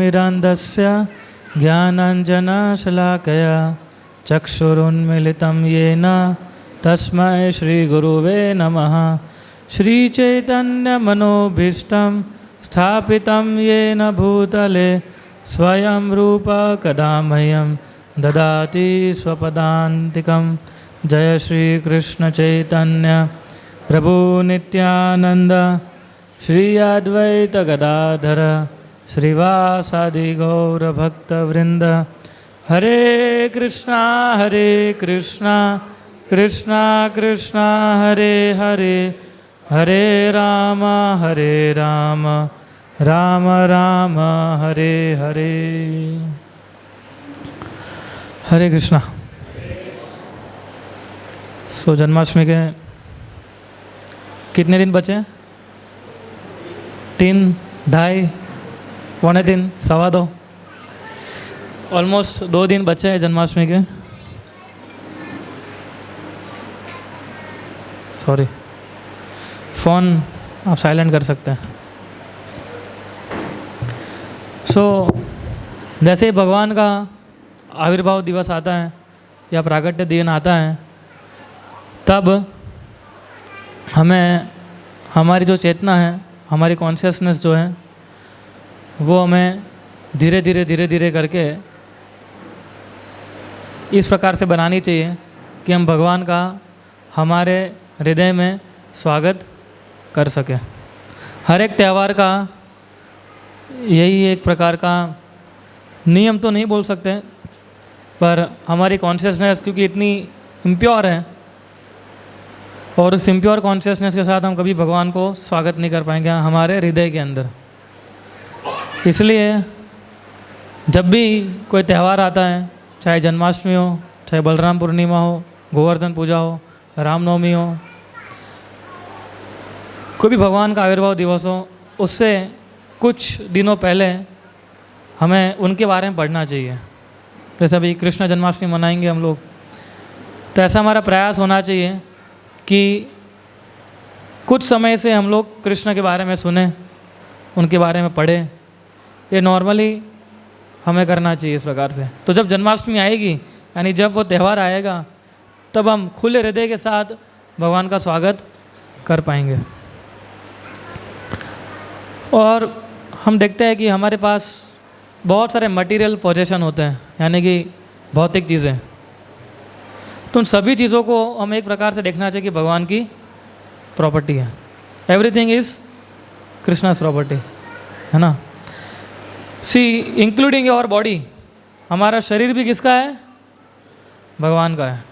ज्ञानतिमिरान्धस्य ज्ञानाञ्जनशलाकया चक्षुरुन्मीलितं येन तस्मै श्रीगुरुवे नमः। श्रीचैतन्यमनोभीष्टं स्थापितं येन भूतले स्वयं रूप कदा मह्यं ददाति स्वपदान्तिकं। जय श्री कृष्ण चैतन्य प्रभु नित्यानंद श्री अद्वैत गदाधर श्रीवासादि गौरभक्तवृंद। हरे कृष्णा कृष्णा कृष्णा हरे हरे, हरे राम राम राम हरे हरे। हरे कृष्णा। जन्माष्टमी के कितने दिन बचे हैं? 3, 2.5, 3, 2.15, ऑलमोस्ट 2 दिन बचे हैं जन्माष्टमी के। सॉरी, फ़ोन आप साइलेंट कर सकते हैं। जैसे ही भगवान का आविर्भाव दिवस आता है या प्राकट्य दिन आता है, तब हमें हमारी जो चेतना है, हमारी कॉन्शियसनेस जो है, वो हमें धीरे धीरे करके इस प्रकार से बनानी चाहिए कि हम भगवान का हमारे हृदय में स्वागत कर सकें। हर एक त्यौहार का यही एक प्रकार का नियम तो नहीं बोल सकते, पर हमारी कॉन्शियसनेस क्योंकि इतनी इम्प्योर है, और उस इम्प्योर कॉन्शियसनेस के साथ हम कभी भगवान को स्वागत नहीं कर पाएंगे हमारे हृदय के अंदर। इसलिए जब भी कोई त्यौहार आता है, चाहे जन्माष्टमी हो, चाहे बलराम पूर्णिमा हो, गोवर्धन पूजा हो, रामनवमी हो, कोई भी भगवान का आविर्भाव दिवस हो, उससे कुछ दिनों पहले हमें उनके बारे में पढ़ना चाहिए। जैसे अभी कृष्ण जन्माष्टमी मनाएंगे हम लोग, तो ऐसा हमारा प्रयास होना चाहिए कि कुछ समय से हम लोग कृष्ण के बारे में सुने, उनके बारे में पढ़ें। ये नॉर्मली हमें करना चाहिए इस प्रकार से। तो जब जन्माष्टमी आएगी, यानी जब वो त्यौहार आएगा, तब हम खुले हृदय के साथ भगवान का स्वागत कर पाएंगे। और हम देखते हैं कि हमारे पास बहुत सारे मटेरियल पोजेशन होते हैं, यानी कि भौतिक चीज़ें। तो उन सभी चीज़ों को हम एक प्रकार से देखना चाहिए कि भगवान की प्रॉपर्टी है। एवरीथिंग इज़ कृष्णा's प्रॉपर्टी, है ना। सी इंक्लूडिंग योर बॉडी, हमारा शरीर भी किसका है? भगवान का है।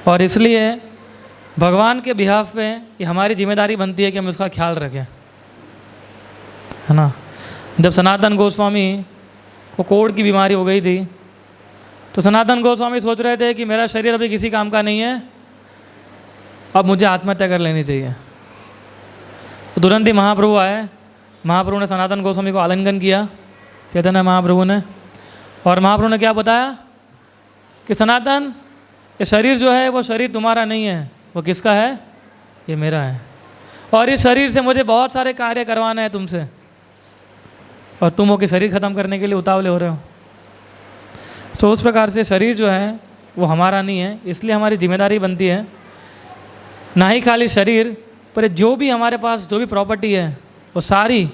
और इसलिए भगवान के बिहाफ पे ये हमारी जिम्मेदारी बनती है कि हम उसका ख्याल रखें, है ना। जब सनातन गोस्वामी को कोढ़ की बीमारी हो गई थी, तो सनातन गोस्वामी सोच रहे थे कि मेरा शरीर अभी किसी काम का नहीं है, अब मुझे आत्महत्या कर लेनी चाहिए। तो तुरंत ही महाप्रभु आए। महाप्रभु ने सनातन गोस्वामी को आलिंगन किया, चैतन्य महाप्रभु ने। और महाप्रभु ने क्या बताया कि सनातन, ये शरीर जो है वो शरीर तुम्हारा नहीं है, वो किसका है? ये मेरा है। और इस शरीर से मुझे बहुत सारे कार्य करवाने हैं तुमसे, और तुम हो कि शरीर ख़त्म करने के लिए उतावले हो रहे हो। तो उस प्रकार से शरीर जो है वो हमारा नहीं है। इसलिए हमारी जिम्मेदारी बनती है, ना ही खाली शरीर पर जो भी हमारे पास जो भी प्रॉपर्टी है, वो सारी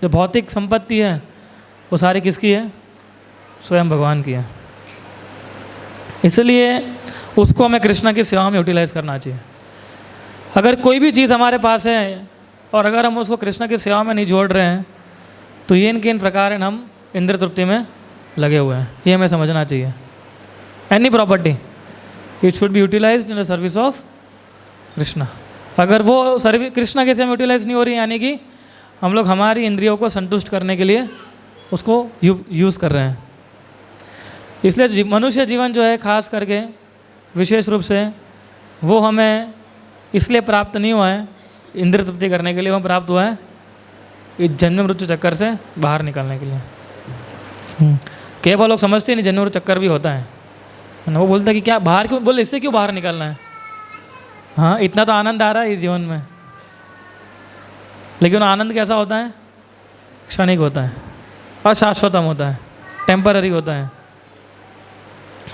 जो भौतिक संपत्ति है, वो सारी किसकी है? स्वयं भगवान की है। इसलिए उसको हमें कृष्ण की सेवा में यूटिलाइज़ करना चाहिए। अगर कोई भी चीज़ हमारे पास है और अगर हम उसको कृष्ण की सेवा में नहीं जोड़ रहे हैं, तो ये इन प्रकार हम इंद्र तृप्ति में लगे हुए हैं। ये हमें समझना चाहिए। Any property, it should be utilized in the service of Krishna. अगर वो कृष्णा के सेवा में यूटिलाइज नहीं हो रही, यानी कि हम लोग हमारी इंद्रियों को संतुष्ट करने के लिए उसको यूज़ कर रहे हैं। इसलिए मनुष्य जीवन जो है, खास करके विशेष रूप से, वो हमें इसलिए प्राप्त नहीं हुआ है इंद्र तृप्ति करने के लिए, वो प्राप्त हुआ है इस जन्म मृत्यु चक्कर से बाहर निकलने के लिए। कई बार लोग समझते नहीं जन्म मृत्यु चक्कर भी होता है ना। वो बोलता है कि क्या बाहर क्यों, बोले इससे क्यों बाहर निकलना है? हाँ, इतना तो आनंद आ रहा है इस जीवन में, लेकिन आनंद कैसा होता है? क्षणिक होता है। अशाश्वतम होता है, टेम्पररी होता है।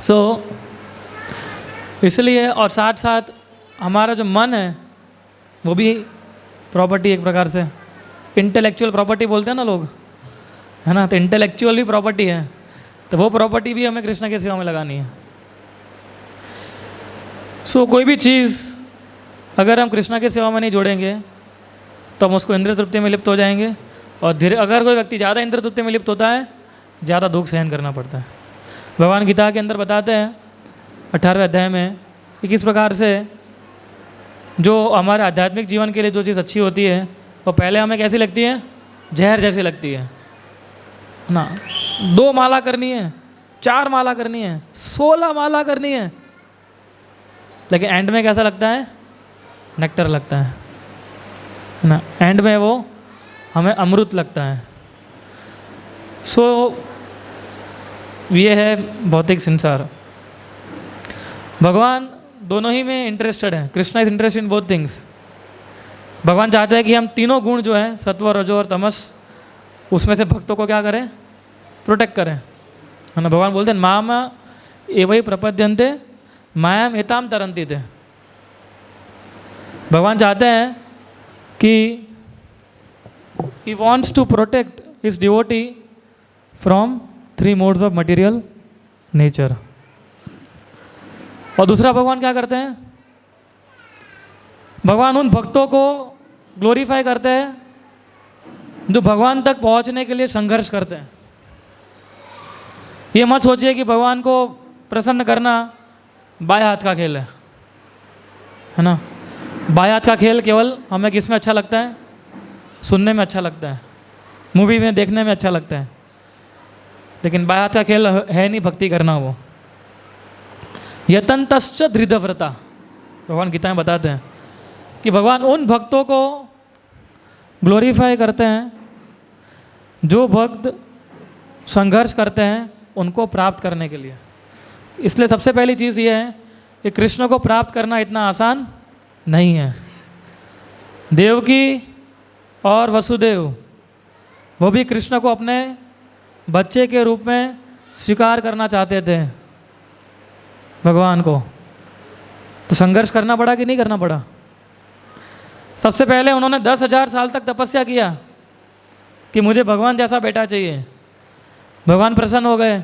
सो इसलिए, और साथ साथ हमारा जो मन है वो भी प्रॉपर्टी एक प्रकार से, इंटेलेक्चुअल प्रॉपर्टी बोलते हैं ना लोग, है ना, तो इंटेलेक्चुअल भी प्रॉपर्टी है, तो वो प्रॉपर्टी भी हमें कृष्ण की सेवा में लगानी है। सो कोई भी चीज़ अगर हम कृष्ण की सेवा में नहीं जोड़ेंगे तो हम उसको इंद्रिय तृप्ति में लिप्त हो जाएंगे, और धीरे अगर कोई व्यक्ति ज़्यादा इंद्रिय तृप्ति में लिप्त होता है, ज़्यादा दुख सहन करना पड़ता है। भगवान गीता के अंदर बताते हैं 18वें अध्याय में कि किस प्रकार से जो हमारे आध्यात्मिक जीवन के लिए जो चीज़ अच्छी होती है वो पहले हमें कैसी लगती है, जहर जैसी लगती है ना। 2 माला करनी है, 4 माला करनी है, 16 माला करनी है, लेकिन एंड में कैसा लगता है, नेक्टर लगता है ना, एंड में वो हमें अमृत लगता है। सो ये है भौतिक संसार। भगवान दोनों ही में इंटरेस्टेड है, Krishna is interested in both things. भगवान चाहते हैं कि हम तीनों गुण जो है, सत्व, रजो और तमस, उसमें से भक्तों को क्या करें, प्रोटेक्ट करें, है ना। भगवान बोलते हैं माम एवं प्रपद्यन्ते मायाम एताम तरन्ति थे। भगवान चाहते हैं कि he wants to protect his devotee from 3 modes of material nature. और दूसरा भगवान क्या करते हैं, भगवान उन भक्तों को ग्लोरीफाई करते हैं जो भगवान तक पहुंचने के लिए संघर्ष करते हैं। ये मत सोचिए कि भगवान को प्रसन्न करना बाएं हाथ का खेल है ना। बाएं हाथ का खेल केवल हमें किस में अच्छा लगता है, सुनने में अच्छा लगता है, मूवी में देखने में अच्छा लगता है, लेकिन बाएं हाथ का खेल है नहीं भक्ति करना। वो यतंतश्च धृतव्रता, भगवान गीता में बताते हैं कि भगवान उन भक्तों को ग्लोरीफाई करते हैं जो भक्त संघर्ष करते हैं उनको प्राप्त करने के लिए। इसलिए सबसे पहली चीज़ ये है कि कृष्ण को प्राप्त करना इतना आसान नहीं है। देवकी और वसुदेव वो भी कृष्ण को अपने बच्चे के रूप में स्वीकार करना चाहते थे भगवान को, तो संघर्ष करना पड़ा कि नहीं करना पड़ा। सबसे पहले उन्होंने 10,000 साल तक तपस्या किया कि मुझे भगवान जैसा बेटा चाहिए। भगवान प्रसन्न हो गए।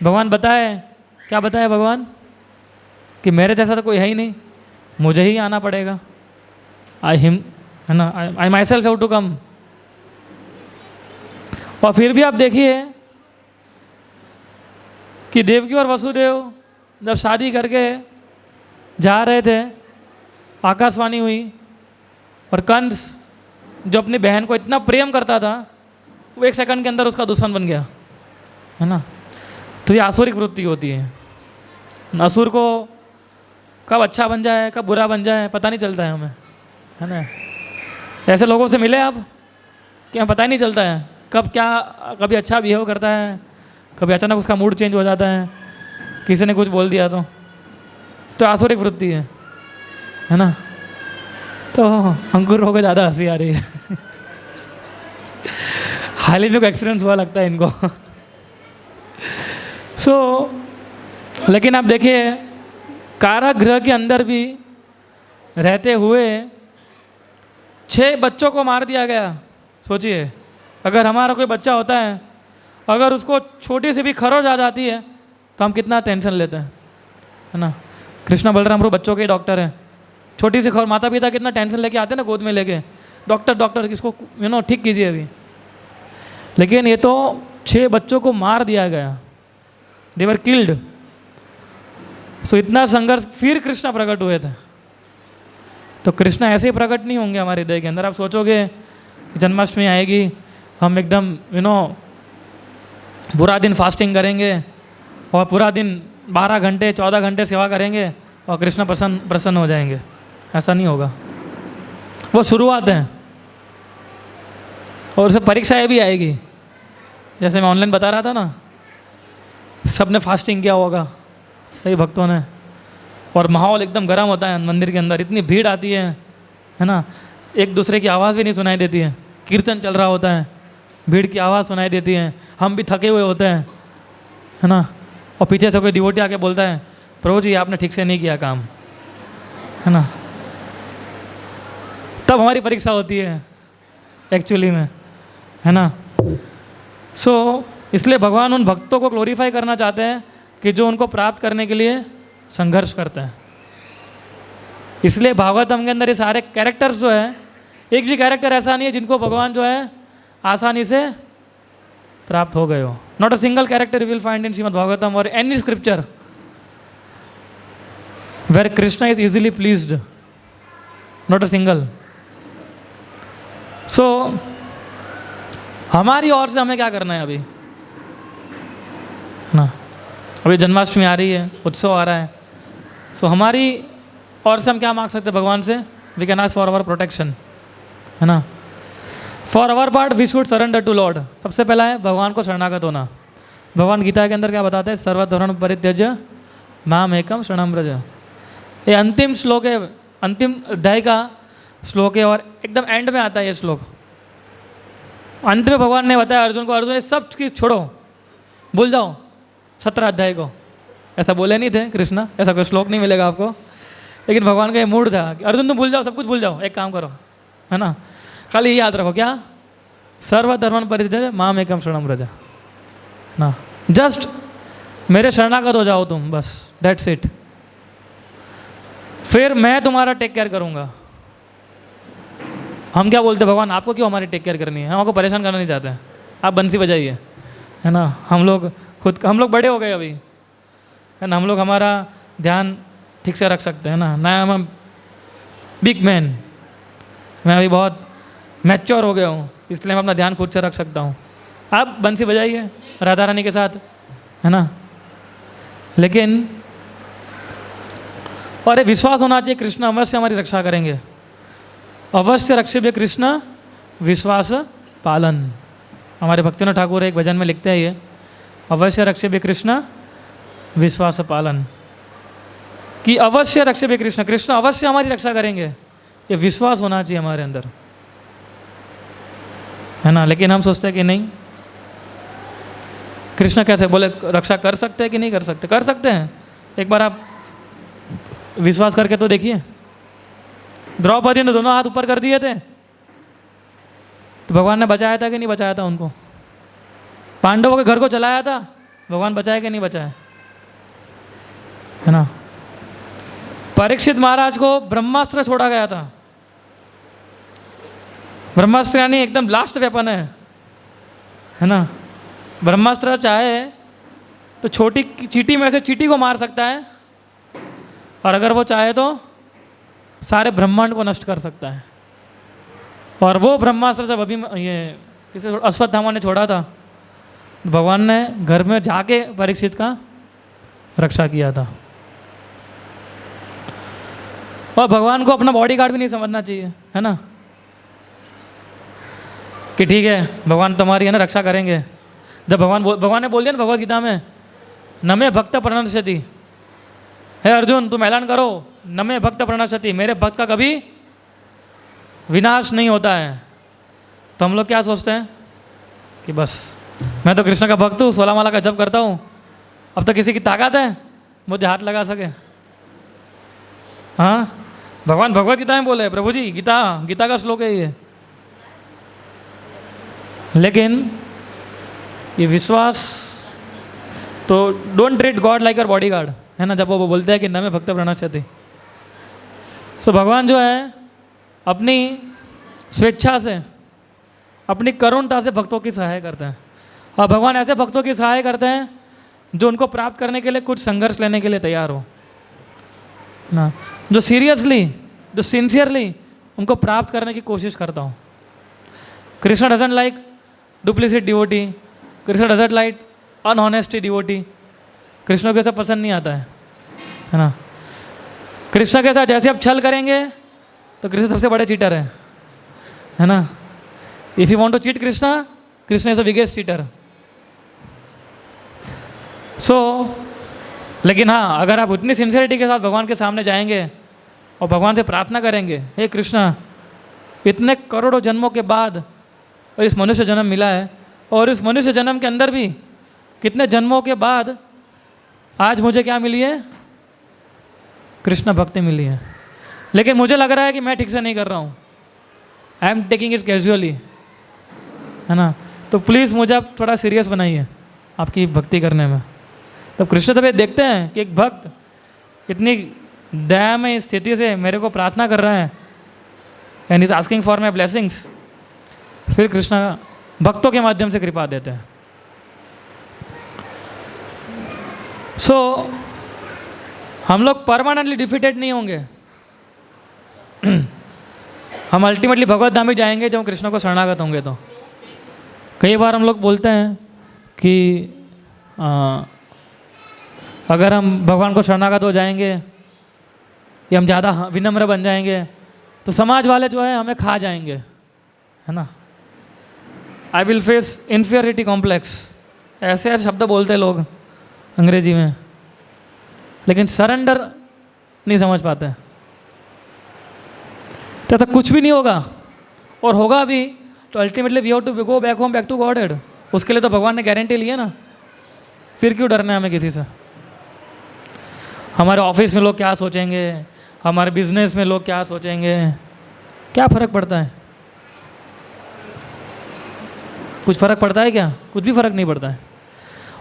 भगवान बताए, क्या बताया भगवान, कि मेरे जैसा तो कोई है ही नहीं, मुझे ही आना पड़ेगा। आई हिम, है ना, I myself have to come. और फिर भी आप देखिए कि देवकी और वसुदेव जब शादी करके जा रहे थे, आकाशवाणी हुई और कंस जो अपनी बहन को इतना प्रेम करता था वो 1 सेकंड के अंदर उसका दुश्मन बन गया, है ना। तो ये आसुरिक वृत्ति होती है। असुर को कब अच्छा बन जाए कब बुरा बन जाए पता नहीं चलता है हमें, है ना। ऐसे लोगों से मिले आप कि हमें पता ही नहीं चलता है कब क्या, कभी अच्छा बिहेव करता है, कभी अचानक उसका मूड चेंज हो जाता है, किसी ने कुछ बोल दिया तो आसुरिक वृत्ति है ना। तो अंकुर हो गए, ज़्यादा हंसी आ रही है हाल ही में एक्सपीरियंस हुआ लगता है इनको लेकिन आप देखिए कारागृह के अंदर भी रहते हुए 6 बच्चों को मार दिया गया। सोचिए अगर हमारा कोई बच्चा होता है, अगर उसको छोटी सी भी खरोच आ जाती है तो हम कितना टेंशन लेते हैं, है ना। कृष्णा बलराम वो बच्चों के डॉक्टर हैं। छोटी सी खरोच, माता पिता कितना टेंशन लेके आते हैं ना गोद में लेके, डॉक्टर इसको ठीक कीजिए अभी। लेकिन ये तो 6 बच्चों को मार दिया गया, दे वर किल्ड। सो इतना संघर्ष, फिर कृष्णा प्रकट हुए थे। तो कृष्णा ऐसे ही प्रकट नहीं होंगे हमारे हृदय के अंदर। आप सोचोगे जन्माष्टमी आएगी, हम एकदम पूरा दिन फास्टिंग करेंगे और पूरा दिन 12 घंटे 14 घंटे सेवा करेंगे और कृष्ण प्रसन्न हो जाएंगे, ऐसा नहीं होगा। वो शुरुआत है और उससे परीक्षाएं भी आएगी। जैसे मैं ऑनलाइन बता रहा था ना, सबने फास्टिंग किया होगा, सही भक्तों ने, और माहौल एकदम गर्म होता है मंदिर के अंदर, इतनी भीड़ आती है ना, एक दूसरे की आवाज़ भी नहीं सुनाई देती है, कीर्तन चल रहा होता है, भीड़ की आवाज़ सुनाई देती है, हम भी थके हुए होते हैं, है ना, और पीछे से कोई डिवोटी आके बोलता है प्रभु जी आपने ठीक से नहीं किया काम, है ना, तब हमारी परीक्षा होती है एक्चुअली में, है ना। इसलिए भगवान उन भक्तों को ग्लोरीफाई करना चाहते हैं कि जो उनको प्राप्त करने के लिए संघर्ष करते हैं। इसलिए भागवतम के अंदर ये सारे कैरेक्टर्स जो है, एक भी कैरेक्टर ऐसा नहीं है जिनको भगवान जो है आसानी से प्राप्त हो गए हो। Not a single character you will find in Shrimad Bhagavatam और any scripture where Krishna is easily pleased, not a single. हमारी ओर से हमें क्या करना है अभी ना, अभी जन्माष्टमी आ रही है, उत्सव आ रहा है, हमारी ओर से हम क्या मांग सकते हैं भगवान से? We can ask for our protection, है ना। For our part we should surrender to lord. सबसे पहला है भगवान को शरणागत होना। भगवान गीता के अंदर क्या बताते हैं? सर्वधर्म परित्यज्य माम एकम शरणं व्रज। ये अंतिम श्लोक है, अंतिम अध्याय का श्लोक है और एकदम एंड में आता है ये श्लोक। अंत में भगवान ने बताया अर्जुन को, अर्जुन ये सब चीज़ छोड़ो, भूल जाओ 17 अध्याय को। ऐसा बोले नहीं थे कृष्ण, ऐसा कोई श्लोक नहीं मिलेगा आपको, लेकिन भगवान का ये मूड था कि अर्जुन तुम भूल जाओ, सब कुछ भूल जाओ, एक काम करो, है ना, खाली ये याद रखो क्या? सर्वधर्म परित्यज्य माम एकम शरणं व्रज ना, जस्ट मेरे शरणागत हो जाओ तुम, बस दैट्स इट, फिर मैं तुम्हारा टेक केयर करूँगा। हम क्या बोलते हैं, भगवान आपको क्यों हमारी टेक केयर करनी है, हम आपको परेशान करना नहीं चाहते हैं, आप बंसी बजाइए, है ना। हम लोग बड़े हो गए अभी, है ना, हम लोग हमारा ध्यान ठीक से रख सकते हैं ना, ना हम बिग मैन, मैं अभी बहुत मैच्योर हो गया हूँ, इसलिए मैं अपना ध्यान खुद से रख सकता हूँ। आप बंसी बजाइए राधा रानी के साथ, है ना, लेकिन और ये विश्वास होना चाहिए कृष्ण अवश्य हमारी रक्षा करेंगे। अवश्य रक्षेभ्य कृष्ण विश्वास पालन। हमारे भक्तिनाथ ठाकुर एक भजन में लिखते हैं ये, अवश्य रक्षेभ्य कृष्ण विश्वास पालन, कि अवश्य रक्षेभ्य कृष्ण, कृष्ण अवश्य हमारी रक्षा करेंगे, ये विश्वास होना चाहिए हमारे अंदर, है ना। लेकिन हम सोचते हैं कि नहीं, कृष्ण कैसे बोले रक्षा कर सकते हैं कि नहीं कर सकते? कर सकते हैं, एक बार आप विश्वास करके तो देखिए। द्रौपदी ने दोनों हाथ ऊपर कर दिए थे तो भगवान ने बचाया था कि नहीं बचाया था उनको? पांडवों के घर को चलाया था, भगवान बचाया कि नहीं बचाया, है ना। परीक्षित महाराज को ब्रह्मास्त्र छोड़ा गया था, ब्रह्मास्त्र यानी एकदम लास्ट वेपन है ना। ब्रह्मास्त्र चाहे तो छोटी चींटी में से चींटी को मार सकता है, और अगर वो चाहे तो सारे ब्रह्मांड को नष्ट कर सकता है। और वो ब्रह्मास्त्र जब अभी ये किसी अश्वत्थामा ने छोड़ा था, भगवान ने घर में जाके परीक्षित का रक्षा किया था। और भगवान को अपना बॉडीगार्ड भी नहीं समझना चाहिए, है ना, कि ठीक है भगवान तुम्हारी है ना रक्षा करेंगे। जब भगवान ने बोल दिया ना भगवद गीता में, न मे भक्त प्रणश्यति, हे अर्जुन तुम ऐलान करो, न मे भक्त प्रणश्यति, मेरे भक्त का कभी विनाश नहीं होता है। तो हम लोग क्या सोचते हैं कि बस मैं तो कृष्ण का भक्त हूँ, 16 माला का जप करता हूँ, अब तो किसी की ताकत है मुझे हाथ लगा सके? हाँ, भगवान भगवद गीता में बोले, प्रभु जी गीता का श्लोक है ये। लेकिन ये विश्वास तो don't treat God like your bodyguard, है ना, जब वो बोलते हैं कि न मे भक्त प्रणश्यति। सो भगवान जो है अपनी स्वेच्छा से, अपनी करुणता से भक्तों की सहाय करते हैं। और भगवान ऐसे भक्तों की सहाय करते हैं जो उनको प्राप्त करने के लिए कुछ संघर्ष लेने के लिए तैयार हो ना, जो सीरियसली, जो सिंसियरली उनको प्राप्त करने की कोशिश करता हूँ। Krishna doesn't like duplicitous devotee, Krishna doesn't like unhonesty devotee, Krishna को सब पसंद नहीं आता है ना। कृष्ण के साथ जैसे आप छल करेंगे तो कृष्ण सबसे बड़े चीटर है ना। If you want to cheat Krishna is the biggest cheater. लेकिन हाँ, अगर आप उतनी सिंसियरिटी के साथ भगवान के सामने जाएंगे और भगवान से प्रार्थना करेंगे, हे कृष्ण इतने करोड़ों जन्मों के बाद और इस मनुष्य जन्म मिला है, और इस मनुष्य जन्म के अंदर भी कितने जन्मों के बाद आज मुझे क्या मिली है? कृष्ण भक्ति मिली है। लेकिन मुझे लग रहा है कि मैं ठीक से नहीं कर रहा हूँ, I am taking it casually, है ना। तो प्लीज़ मुझे आप थोड़ा सीरियस बनाइए आपकी भक्ति करने में। तो कृष्ण तब ये देखते हैं कि एक भक्त इतनी दयामय स्थिति से मेरे को प्रार्थना कर रहा है, and is asking for my blessings, फिर कृष्ण भक्तों के माध्यम से कृपा देते हैं। सो हम लोग परमानेंटली डिफीटेड नहीं होंगे, हम अल्टीमेटली भगवत धाम ही जाएंगे जब हम कृष्ण को शरणागत होंगे। तो कई बार हम लोग बोलते हैं कि अगर हम भगवान को शरणागत हो जाएंगे या हम ज़्यादा विनम्र बन जाएंगे तो समाज वाले जो है हमें खा जाएंगे, है ना। I will face inferiority complex, ऐसे ऐसे शब्द बोलते लोग अंग्रेजी में, लेकिन सरेंडर नहीं समझ पाते। तो ऐसा कुछ भी नहीं होगा, और होगा भी तो ultimately we have to go back home, back to Godhead. उसके लिए तो भगवान ने गारंटी ली है ना, फिर क्यों डरना है हमें किसी से। हमारे ऑफिस में लोग क्या सोचेंगे, हमारे बिजनेस में लोग क्या सोचेंगे, क्या फ़र्क पड़ता है? कुछ फ़र्क पड़ता है क्या? कुछ भी फ़र्क नहीं पड़ता है।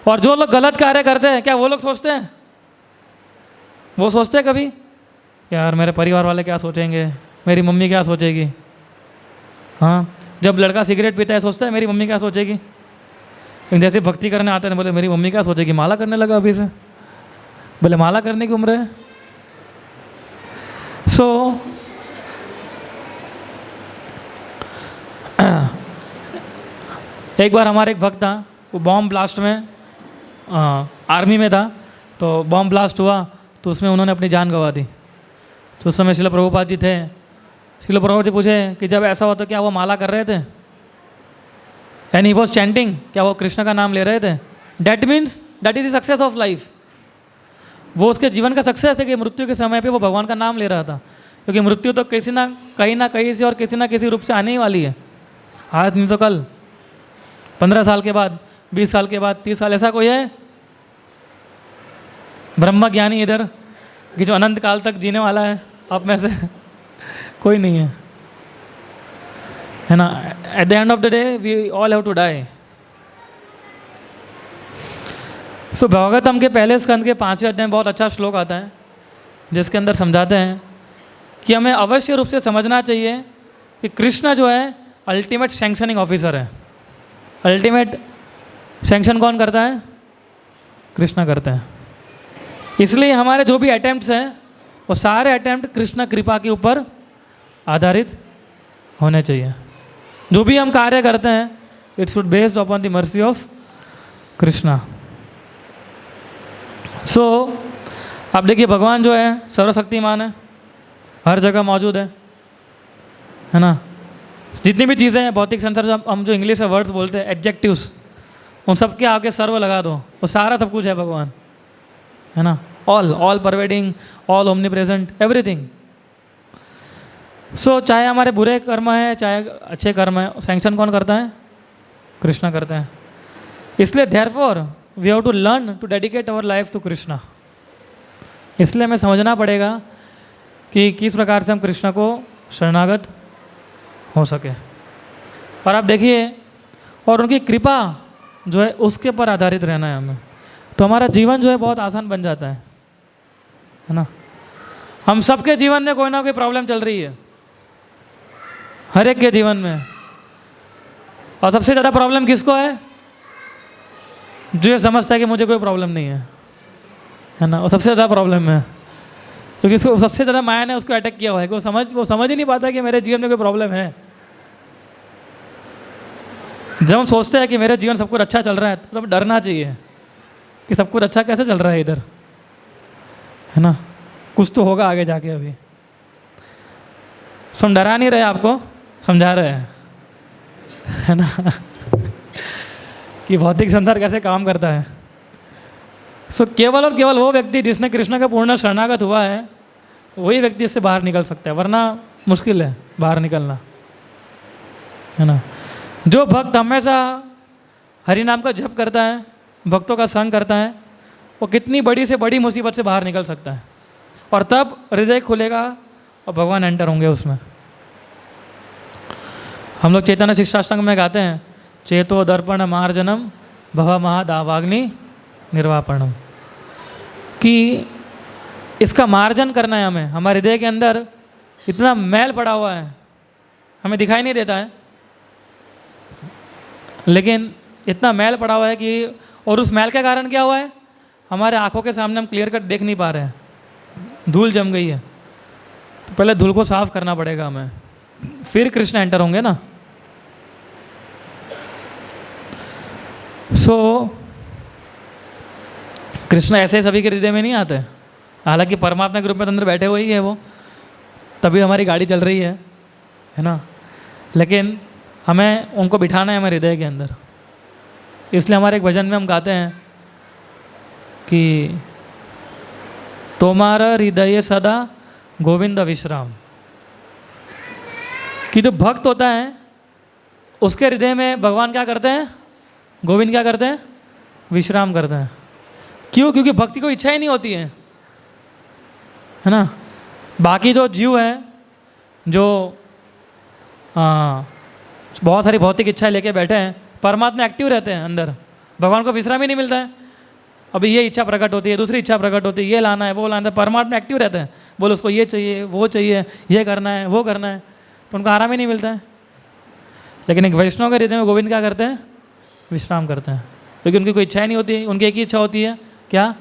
और जो लोग गलत कार्य करते हैं, क्या वो लोग सोचते हैं? वो सोचते हैं कभी यार मेरे परिवार वाले क्या सोचेंगे, मेरी मम्मी क्या सोचेगी? हाँ, जब लड़का सिगरेट पीता है सोचता है मेरी मम्मी क्या सोचेगी। लेकिन जैसे भक्ति करने आते हैं बोले मेरी मम्मी क्या सोचेगी, माला करने लगा अभी से, बोले माला करने की उम्र है। सो एक बार हमारे एक भक्त था, वो बॉम्ब ब्लास्ट में आर्मी में था, तो बॉम्ब ब्लास्ट हुआ तो उसमें उन्होंने अपनी जान गंवा दी। तो उस समय श्रील प्रभुपाद जी थे। श्रील प्रभुपाद जी पूछे कि जब ऐसा हुआ तो क्या वो माला कर रहे थे, एंड ही वॉज चैंटिंग, क्या वो कृष्ण का नाम ले रहे थे? That means that is the success of life. वो उसके जीवन का सक्सेस है कि मृत्यु के समय पे वो भगवान का नाम ले रहा था, क्योंकि मृत्यु तो किसी ना कहीं से और किसी ना किसी रूप से आने ही वाली है। आज नहीं तो कल, 15 साल के बाद, 20 साल के बाद, 30 साल, ऐसा कोई है ब्रह्म ज्ञानी इधर कि जो अनंत काल तक जीने वाला है? आप में से कोई नहीं है ना। At the end of the day we all have to die. So Bhagavatam के पहले स्कंद के 5वें अध्याय में बहुत अच्छा श्लोक आता है, जिसके अंदर समझाते हैं कि हमें अवश्य रूप से समझना चाहिए कि कृष्ण जो है अल्टीमेट सैंक्शनिंग ऑफिसर है। अल्टीमेट सैंक्शन कौन करता है? कृष्ण करते हैं। इसलिए हमारे जो भी अटेम्प्ट्स हैं वो सारे अटेम्प्ट कृष्ण कृपा के ऊपर आधारित होने चाहिए। जो भी हम कार्य करते हैं it should based upon the mercy of Krishna. So आप देखिए भगवान जो है सर्वशक्तिमान है, हर जगह मौजूद है ना। जितनी भी चीज़ें हैं भौतिक संसार, हम जो इंग्लिश में वर्ड्स बोलते हैं एडजेक्टिव्स, उन सब के आगे सर्व लगा दो, वो सारा सब कुछ है भगवान, है ना। All pervading, all omni present, everything. So चाहे हमारे बुरे कर्म हैं चाहे अच्छे कर्म हैं, सैंक्शन कौन करता है? कृष्ण करते हैं। इसलिए therefore we have to learn to dedicate our life to Krishna. इसलिए हमें समझना पड़ेगा कि किस प्रकार से हम कृष्ण को शरणागत हो सके। और आप देखिए, और उनकी कृपा जो है उसके पर आधारित रहना है हमें, तो हमारा जीवन जो है बहुत आसान बन जाता है ना। हम सबके जीवन में कोई ना कोई प्रॉब्लम चल रही है, हर एक के जीवन में। और सबसे ज़्यादा प्रॉब्लम किसको है? जो ये समझता है कि मुझे कोई प्रॉब्लम नहीं है ना, वो सबसे ज़्यादा प्रॉब्लम है, क्योंकि उसको सबसे ज़्यादा माया ने उसको अटैक किया हुआ है कि वो समझ ही नहीं पाता कि मेरे जीवन में कोई प्रॉब्लम है। जब हम सोचते हैं कि मेरे जीवन सब कुछ अच्छा चल रहा है तो डरना चाहिए कि सब कुछ अच्छा कैसे चल रहा है इधर, है ना, कुछ तो होगा आगे जाके। अभी सो हम डरा नहीं रहे, आपको समझा रहे हैं, है ना, कि भौतिक संसार कैसे काम करता है। सो केवल और केवल वो व्यक्ति जिसने कृष्ण का पूर्ण शरणागत हुआ है वही व्यक्ति इससे बाहर निकल सकता है, वरना मुश्किल है बाहर निकलना, है ना। जो भक्त हमेशा हरि नाम का जप करता है, भक्तों का संग करता है, वो कितनी बड़ी से बड़ी मुसीबत से बाहर निकल सकता है, और तब हृदय खुलेगा और भगवान एंटर होंगे उसमें। हम लोग चैतन्य शिक्षाष्टांग में गाते हैं, चेतो दर्पण मार्जनम भव महादावाग्नि निर्वापणम, कि इसका मार्जन करना है हमें। हमारे हृदय के अंदर इतना मैल पड़ा हुआ है, हमें दिखाई नहीं देता है, लेकिन इतना मैल पड़ा हुआ है कि, और उस मैल के कारण क्या हुआ है, हमारे आंखों के सामने हम क्लियर कट देख नहीं पा रहे हैं, धूल जम गई है। तो पहले धूल को साफ करना पड़ेगा हमें, फिर कृष्ण एंटर होंगे ना। कृष्ण ऐसे सभी के हृदय में नहीं आते, हालांकि परमात्मा के रूप में तो अंदर बैठे हुए ही है वो, तभी हमारी गाड़ी चल रही है ना। लेकिन हमें उनको बिठाना है हमारे हृदय के अंदर। इसलिए हमारे एक भजन में हम गाते हैं कि तुम्हारा हृदय सदा गोविंद विश्राम, कि जो भक्त होता है उसके हृदय में भगवान क्या करते हैं, गोविंद क्या करते हैं, विश्राम करते हैं। क्यों? क्योंकि भक्ति को इच्छा ही नहीं होती है ना। बाकी जो जीव हैं, जो बहुत सारी भौतिक इच्छाएं लेके बैठे हैं, परमात्मा एक्टिव रहते हैं अंदर, भगवान को विश्राम ही नहीं मिलता है। अभी ये इच्छा प्रकट होती है, दूसरी इच्छा प्रकट होती है, ये लाना है वो लाना है, परमात्मा एक्टिव रहते हैं, बोलो उसको ये चाहिए वो चाहिए, ये करना है वो करना है, तो उनको आराम ही नहीं मिलता है। लेकिन एक वैष्णव के हृदय में गोविंद क्या करते हैं, विश्राम करते हैं, क्योंकि उनकी कोई इच्छा ही नहीं होती, उनकी एक ही इच्छा होती है, क्या,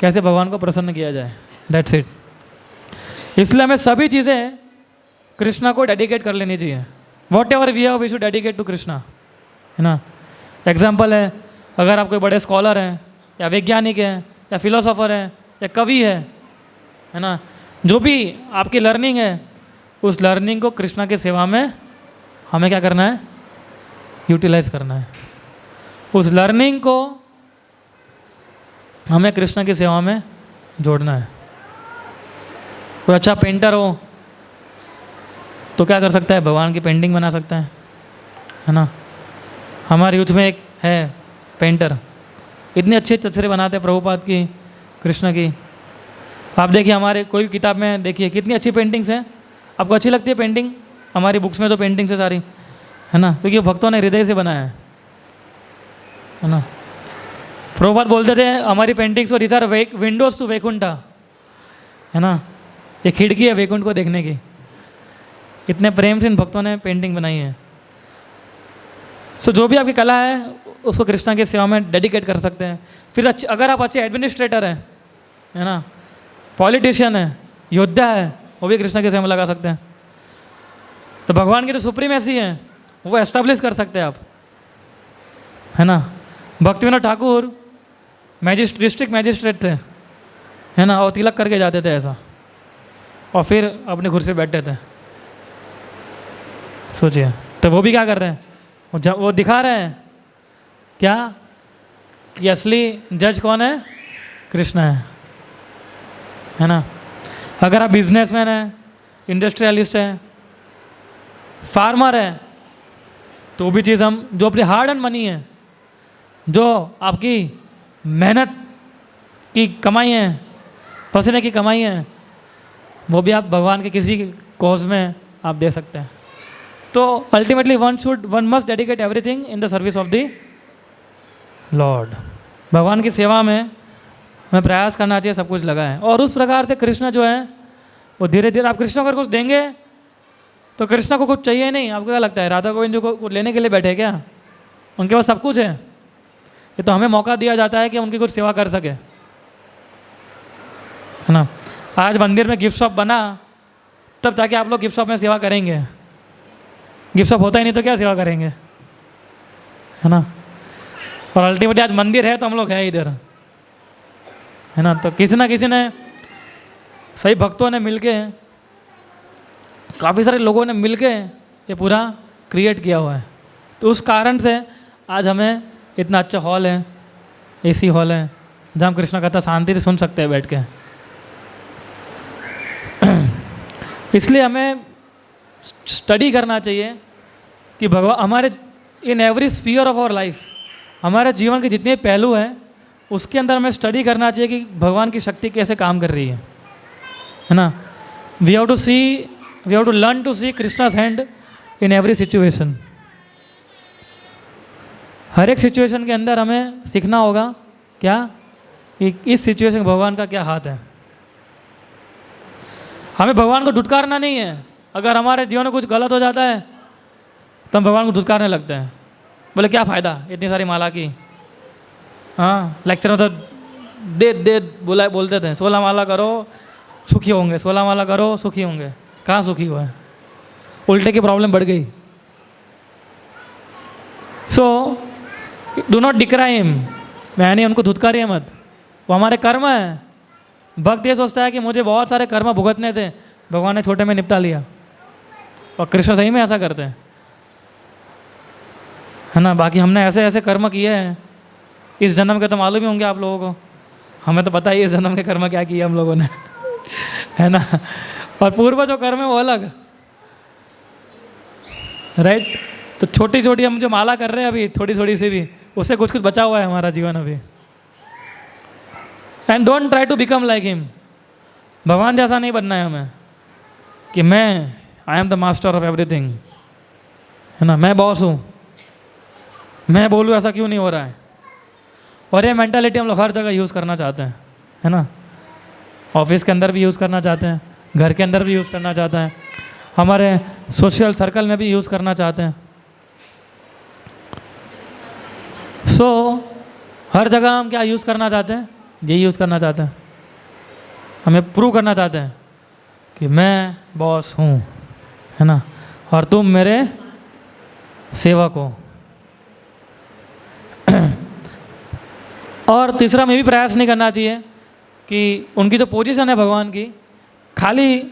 कैसे भगवान को प्रसन्न किया जाए, डेट्स इट। इसलिए हमें सभी चीज़ें कृष्णा को डेडिकेट कर लेनी चाहिए। Whatever we have we should dedicate to Krishna, है ना। एग्जाम्पल है, अगर आप कोई बड़े स्कॉलर हैं या वैज्ञानिक हैं या फिलोसोफर हैं या कवि है ना, जो भी आपकी लर्निंग है, उस लर्निंग को कृष्णा की सेवा में हमें क्या करना है, यूटिलाइज करना है। उस लर्निंग को हमें कृष्ण की सेवा में जोड़ना है। कोई अच्छा पेंटर हो तो क्या कर सकता है, भगवान की पेंटिंग बना सकता है ना। हमारे यूथ में एक है पेंटर, इतनी अच्छी तस्वीरें बनाते हैं प्रभुपाद की, कृष्ण की। आप देखिए हमारे कोई भी किताब में देखिए कितनी अच्छी पेंटिंग्स हैं। आपको अच्छी लगती है पेंटिंग? हमारी बुक्स में तो पेंटिंग्स है सारी, है ना, क्योंकि भक्तों ने हृदय से बनाया है ना। प्रभुपाद बोलते थे हमारी पेंटिंग्स और इधर विंडोज टू वैकुंठा, है ना, ये खिड़की है वैकुंठ को देखने की। इतने प्रेम से इन भक्तों ने पेंटिंग बनाई है। सो जो भी आपकी कला है उसको कृष्णा की सेवा में डेडिकेट कर सकते हैं। फिर अगर आप अच्छे एडमिनिस्ट्रेटर हैं, है ना, पॉलिटिशियन है, योद्धा है, वो भी कृष्णा की सेवा में लगा सकते हैं। तो भगवान की जो सुप्रीमेसी है वो एस्टेब्लिश कर सकते हैं आप, है ना। भक्तिविनोद ठाकुर डिस्ट्रिक्ट मैजिस्ट्रेट थे, है ना, और तिलक करके जाते थे ऐसा, और फिर अपने कुर्सी पे बैठते थे। सोचिए, तो वो भी क्या कर रहे हैं, वो दिखा रहे हैं क्या कि असली जज कौन है, कृष्ण है ना। अगर आप बिजनेसमैन हैं, इंडस्ट्रियलिस्ट हैं, फार्मर हैं, तो वो भी चीज़ हम जो अपनी हार्ड एंड मनी है, जो आपकी मेहनत की कमाई है, पसीने की कमाई है, वो भी आप भगवान के किसी कॉज में आप दे सकते हैं। तो ultimately one must dedicate everything in the service of the Lord. भगवान की सेवा में हमें प्रयास करना चाहिए, सब कुछ लगा है। और उस प्रकार से कृष्ण जो है वो धीरे धीरे, आप कृष्ण को अगर कुछ देंगे तो कृष्ण को कुछ चाहिए नहीं। आपको क्या लगता है राधा गोविंद जी को लेने के लिए बैठे क्या? उनके पास सब कुछ है। ये तो हमें मौका दिया जाता है कि उनकी कुछ सेवा कर सके, है ना। आज मंदिर में गिफ्ट शॉप बना तब ताकि आप लोग गिफ्ट शॉप में सेवा करेंगे। गिफ्ट शॉप होता ही नहीं तो क्या सेवा करेंगे, है ना। और अल्टीमेटली आज मंदिर है तो हम लोग हैं इधर, है ना। तो किसी ना किसी ने, सही भक्तों ने मिलके, काफ़ी सारे लोगों ने मिलके ये पूरा क्रिएट किया हुआ है। तो उस कारण से आज हमें इतना अच्छा हॉल है, एसी हॉल है, जहाँ हम कृष्ण कथा शांति से सुन सकते हैं बैठ के। इसलिए हमें स्टडी करना चाहिए कि भगवान हमारे in every sphere of our life, हमारे जीवन के जितने पहलू हैं उसके अंदर हमें स्टडी करना चाहिए कि भगवान की शक्ति कैसे काम कर रही है ना। We have to learn to see Krishna's hand in every situation. हर एक सिचुएशन के अंदर हमें सीखना होगा क्या, कि इस सिचुएशन में भगवान का क्या हाथ है। हमें भगवान को धुतकारना नहीं है। अगर हमारे जीवन में कुछ गलत हो जाता है तो हम भगवान को धुतकारने लगते हैं, बोले क्या फ़ायदा इतनी सारी माला की। हाँ, लेक्चर में तो दे बोलते थे 16 माला करो सुखी होंगे, 16 माला करो सुखी होंगे। कहाँ सुखी हुआ है, उल्टे की प्रॉब्लम बढ़ गई। So do not decry him, यानी उनको धुतकारिए मत, वो हमारे कर्म है। भक्त ये सोचता है कि मुझे बहुत सारे कर्म भुगतने थे, भगवान ने छोटे में निपटा लिया। और कृष्ण सही में ऐसा करते हैं, है ना। बाकी हमने ऐसे ऐसे कर्म किए हैं, इस जन्म के तो मालूम ही होंगे आप लोगों को। हमें तो पता ही है इस जन्म के कर्म क्या किए हम लोगों ने, है ना। और पूर्व जो कर्म है वो अलग, राइट। तो छोटी छोटी हम जो माला कर रहे हैं अभी, थोड़ी थोड़ी सी भी, उससे कुछ कुछ बचा हुआ है हमारा जीवन अभी। And don't try to become like him. भगवान जैसा नहीं बनना है हमें कि I am the master of everything, है ना, मैं बॉस हूँ, मैं बोलूँ ऐसा क्यों नहीं हो रहा है। और ये मेंटालिटी हम लोग हर जगह यूज़ करना चाहते हैं, है ना। ऑफिस के अंदर भी यूज़ करना चाहते हैं, घर के अंदर भी यूज़ करना चाहते हैं, हमारे सोशल सर्कल में भी यूज़ करना चाहते हैं। सो हर जगह हम क्या यूज़ करना चाहते हैं, यही यूज़ करना चाहते हैं। हमें प्रूव करना चाहते हैं कि मैं बॉस हूँ, है ना, और तुम मेरे सेवक हो। और तीसरा में भी प्रयास नहीं करना चाहिए कि उनकी जो पोजीशन है भगवान की, खाली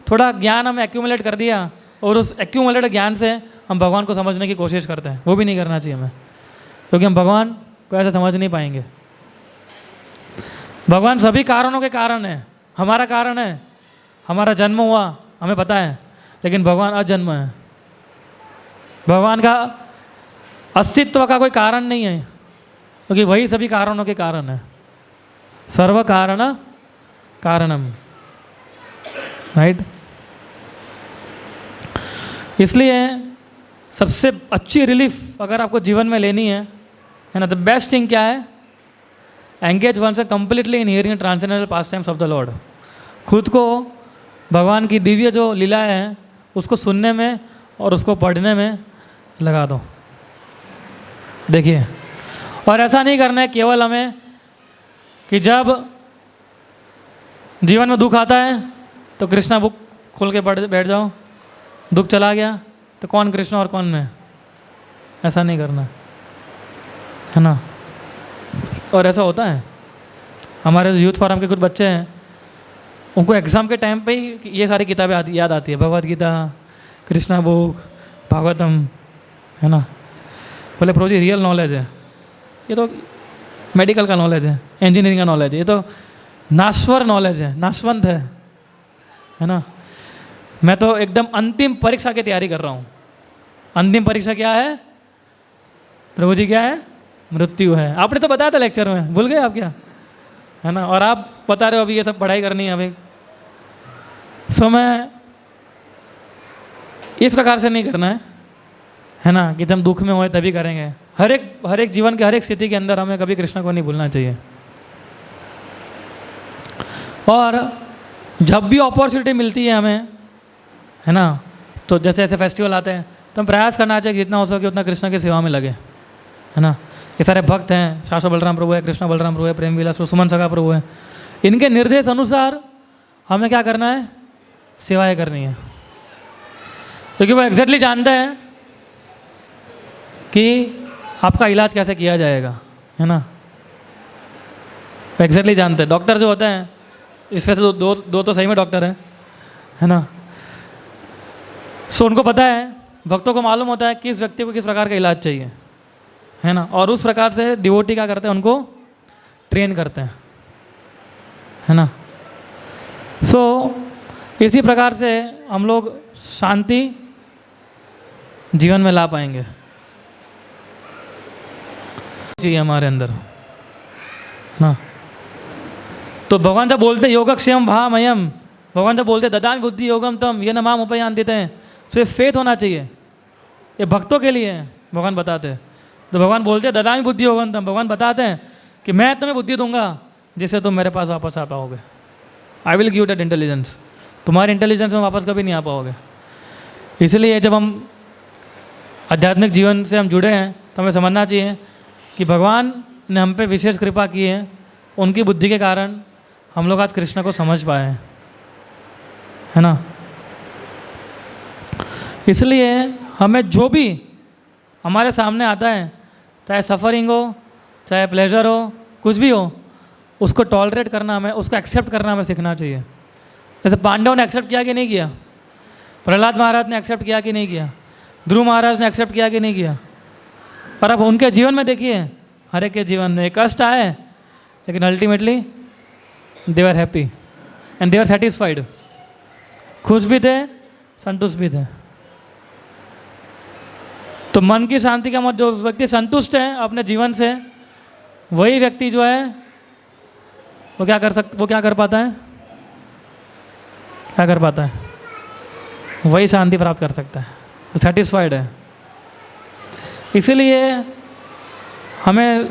थोड़ा ज्ञान हमें एक्यूमुलेट कर दिया और उस एक्यूमुलेटेड ज्ञान से हम भगवान को समझने की कोशिश करते हैं, वो भी नहीं करना चाहिए हमें, क्योंकि हम भगवान को ऐसे समझ नहीं पाएंगे। भगवान सभी कारणों के कारण है। हमारा कारण है, हमारा जन्म हुआ हमें पता है, लेकिन भगवान अजन्म है। भगवान का अस्तित्व का कोई कारण नहीं है, क्योंकि वही सभी कारणों के कारण है। सर्व कारण कारणम, राइट। इसलिए सबसे अच्छी रिलीफ अगर आपको जीवन में लेनी है ना, द बेस्ट थिंग क्या है, एंगेज वन से completely in hearing transcendental pass times of the Lord. खुद को भगवान की दिव्य जो लीलाएं हैं उसको सुनने में और उसको पढ़ने में लगा दो। देखिए, और ऐसा नहीं करना है केवल हमें कि जब जीवन में दुख आता है तो कृष्णा बुक खोल के बैठ जाओ, दुख चला गया तो कौन कृष्ण और कौन मैं, ऐसा नहीं करना, है ना। और ऐसा होता है, हमारे यूथ फोरम के कुछ बच्चे हैं, उनको एग्ज़ाम के टाइम पे ही ये सारी किताबें याद आती है, भगवद गीता, कृष्णा बुक, भागवतम, है ना। बोले प्रो जी रियल नॉलेज है, ये तो मेडिकल का नॉलेज है, इंजीनियरिंग का नॉलेज है, ये तो नाश्वर नॉलेज है, नाशवंत है ना। मैं तो एकदम अंतिम परीक्षा की तैयारी कर रहा हूँ। अंतिम परीक्षा क्या है प्रभु जी, क्या है, मृत्यु है। आपने तो बताया था लेक्चर में, भूल गए आप क्या, है ना। और आप बता रहे हो अभी ये सब पढ़ाई करनी है अभी। सो मैं इस प्रकार से नहीं करना है ना, कि जब दुख में होए तभी करेंगे। हर एक जीवन के हर एक स्थिति के अंदर हमें कभी कृष्ण को नहीं भूलना चाहिए। और जब भी अपॉर्चुनिटी मिलती है हमें, है ना, तो जैसे ऐसे फेस्टिवल आते हैं तो हम प्रयास करना चाहिए कि जितना हो सके उतना कृष्ण की सेवा में लगे, है ना। ये सारे भक्त हैं, शाश्वत बलराम प्रभु है, कृष्ण बलराम प्रभु है, प्रेम विलास सुमन सखा प्रभु है, इनके निर्देश अनुसार हमें क्या करना है, सेवाएं करनी है। क्योंकि वो एग्जैक्टली जानते हैं कि आपका इलाज कैसे किया जाएगा, है ना। एग्जैक्टली जानते हैं। डॉक्टर जो होते हैं, इसमें से दो तो सही में डॉक्टर हैं, है ना। सो उनको पता है, भक्तों को मालूम होता है किस व्यक्ति को किस प्रकार का इलाज चाहिए, है ना। और उस प्रकार से डिवोटी क्या करते हैं, उनको ट्रेन करते हैं, है ना। सो इसी प्रकार से हम लोग शांति जीवन में ला पाएंगे। चाहिए हमारे अंदर ना। तो भगवान जब बोलते योगक्षेम भामयम, भगवान जब बोलते ददामि बुद्धि योगम तम ये न माम उपयान देते हैं, सिर्फ फेथ होना चाहिए। ये भक्तों के लिए है, भगवान बताते हैं। तो भगवान बोलते हैं ददामि बुद्धि योगम तम, भगवान बताते हैं कि मैं तुम्हें बुद्धि दूंगा जिससे तुम मेरे पास वापस आ पाओगे। I will give that intelligence. तुम्हारे इंटेलिजेंस में वापस कभी नहीं आ पाओगे। इसलिए जब हम आध्यात्मिक जीवन से हम जुड़े हैं तो हमें समझना चाहिए कि भगवान ने हम पे विशेष कृपा की है, उनकी बुद्धि के कारण हम लोग आज कृष्ण को समझ पाए हैं, है ना। इसलिए हमें जो भी हमारे सामने आता है, चाहे सफ़रिंग हो चाहे प्लेजर हो, कुछ भी हो, उसको टॉलरेट करना हमें, उसको एक्सेप्ट करना हमें सीखना चाहिए। जैसे पांडवों ने एक्सेप्ट किया कि नहीं किया, प्रहलाद महाराज ने एक्सेप्ट किया कि नहीं किया, ध्रुव महाराज ने एक्सेप्ट किया कि नहीं किया। पर अब उनके जीवन में देखिए, हर एक के जीवन में एक कष्ट आए, लेकिन ultimately they are happy and they are satisfied. खुश भी थे, संतुष्ट भी थे। तो मन की शांति का मतलब, जो व्यक्ति संतुष्ट है अपने जीवन से, वही व्यक्ति जो है वो क्या कर पाता है, क्या कर पाता है, वही शांति प्राप्त कर सकता है, तो सेटिस्फाइड है। इसीलिए हमें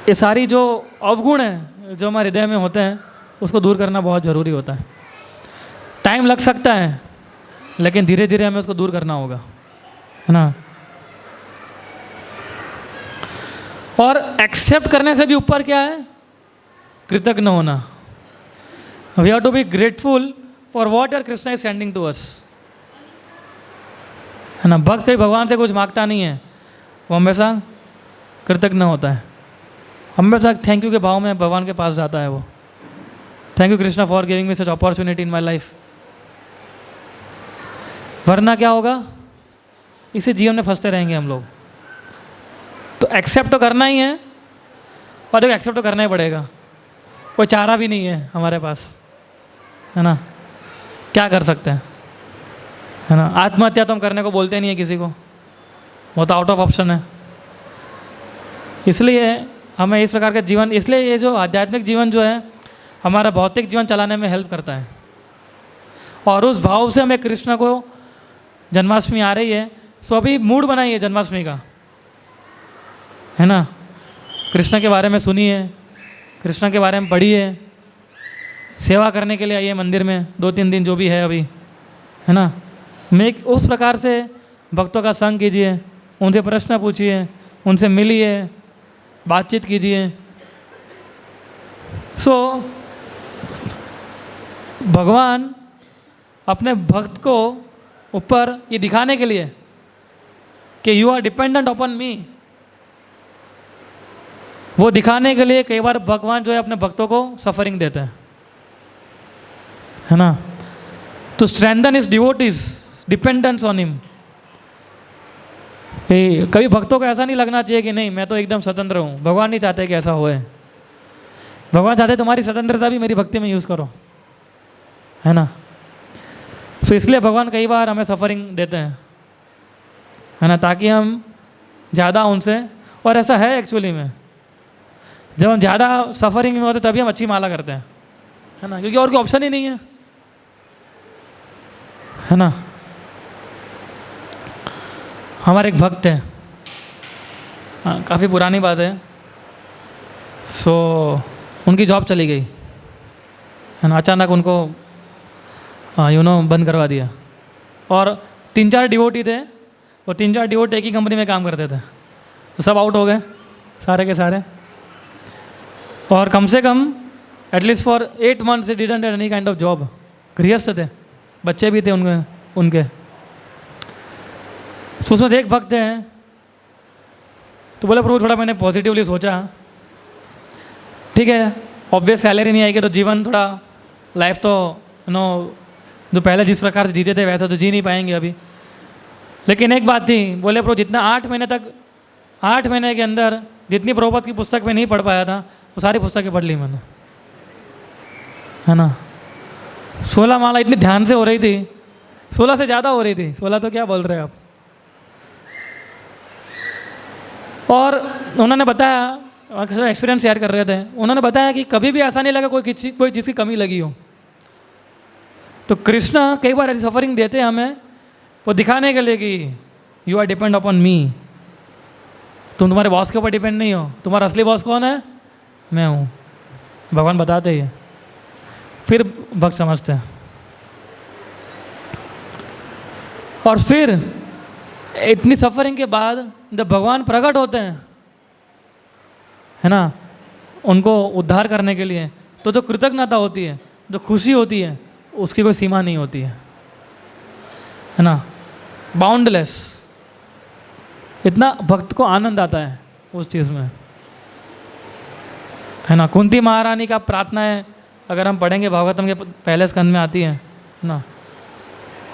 ये सारी जो अवगुण हैं जो हमारे हृदय में होते हैं उसको दूर करना बहुत ज़रूरी होता है। टाइम लग सकता है, लेकिन धीरे धीरे हमें उसको दूर करना होगा, है ना। और एक्सेप्ट करने से भी ऊपर क्या है, कृतज्ञ होना। We have to be grateful for what are Krishna is sending to us, है ना। भक्त कभी भगवान से कुछ मांगता नहीं है, वो हमेशा कृतज्ञ होता है, हमेशा थैंक यू के भाव में भगवान के पास जाता है वो। Thank you Krishna for giving me such opportunity in my life. वरना क्या होगा, इसी जीवन में फंसते रहेंगे हम लोग। तो एक्सेप्ट तो करना ही है, और देखो एक्सेप्ट तो करना ही पड़ेगा, कोई चारा भी नहीं है हमारे पास, है ना। क्या कर सकते हैं, है ना। आत्महत्या तो हम करने को बोलते नहीं है किसी को, वो तो आउट ऑफ ऑप्शन है। इसलिए हमें इस प्रकार का जीवन, इसलिए ये जो आध्यात्मिक जीवन जो है हमारा भौतिक जीवन चलाने में हेल्प करता है। और उस भाव से हमें कृष्ण को, जन्माष्टमी आ रही है, सो अभी मूड बनाइए जन्माष्टमी का, है ना। कृष्ण के बारे में सुनिए, कृष्ण के बारे में पढ़िए, सेवा करने के लिए आइए मंदिर में 2-3 दिन जो भी है अभी, है ना। उस प्रकार से भक्तों का संग कीजिए, उनसे प्रश्न पूछिए, उनसे मिलिए, बातचीत कीजिए। सो भगवान अपने भक्त को ऊपर ये दिखाने के लिए कि you are dependent upon me, वो दिखाने के लिए कई बार भगवान जो है अपने भक्तों को सफरिंग देते हैं, है ना। तो strengthen is devotees dependence on him. कभी भक्तों को ऐसा नहीं लगना चाहिए कि नहीं मैं तो एकदम स्वतंत्र हूँ। भगवान नहीं चाहते कि ऐसा होए। भगवान चाहते तुम्हारी स्वतंत्रता भी मेरी भक्ति में यूज़ करो, है ना। सो इसलिए भगवान कई बार हमें सफरिंग देते हैं, है ना, ताकि हम ज़्यादा उनसे, और ऐसा है एक्चुअली में, जब हम ज़्यादा सफरिंग में होते तभी हम अच्छी माला करते हैं, है ना, क्योंकि और कोई ऑप्शन ही नहीं है ना। हमारे एक भक्त है, हाँ काफ़ी पुरानी बात है। सो उनकी जॉब चली गई, है ना, अचानक उनको बंद करवा दिया। और 3-4 डिवोटी थे, और 3-4 डिवोटी एक ही कंपनी में काम करते थे, तो सब आउट हो गए सारे के सारे। और कम से कम at least for 8 months they didn't have any kind of job. गृहस्थ थे, बच्चे भी थे उनके। तो उसमें एक भक्त हैं, तो बोले प्रभु थोड़ा मैंने पॉजिटिवली सोचा, ठीक है ऑब्वियस सैलरी नहीं आएगी तो जीवन थोड़ा, लाइफ तो जो पहले जिस प्रकार से जीते थे वैसा तो जी नहीं पाएंगे अभी। लेकिन एक बात थी, बोले प्रभु जितना 8 महीने के अंदर जितनी प्रभुपाद की पुस्तक में नहीं पढ़ पाया था वो सारी पुस्तकें पढ़ ली मैंने, है ना। 16 माला इतनी ध्यान से हो रही थी 16 से ज़्यादा हो रही थी, 16 तो क्या बोल रहे हैं आप। और उन्होंने बताया, एक्सपीरियंस शेयर कर रहे थे, उन्होंने बताया कि कभी भी ऐसा नहीं लगा कोई चीज़ की कमी लगी हो। तो कृष्ण कई बार ऐसी सफरिंग देते हैं हमें, वो दिखाने के लिए कि you are depend upon me, तुम तुम्हारे बॉस के ऊपर डिपेंड नहीं हो, तुम्हारा असली बॉस कौन है, मैं हूँ। भगवान बताते ही है, फिर भक्त समझते हैं। और फिर इतनी सफरिंग के बाद जब भगवान प्रकट होते हैं, है ना, उनको उद्धार करने के लिए, तो जो कृतज्ञता होती है, जो खुशी होती है, उसकी कोई सीमा नहीं होती है ना, बाउंडलेस। इतना भक्त को आनंद आता है उस चीज़ में, है ना। कुंती महारानी का प्रार्थना है, अगर हम पढ़ेंगे भागवतम के पहले स्कंद में आती है ना,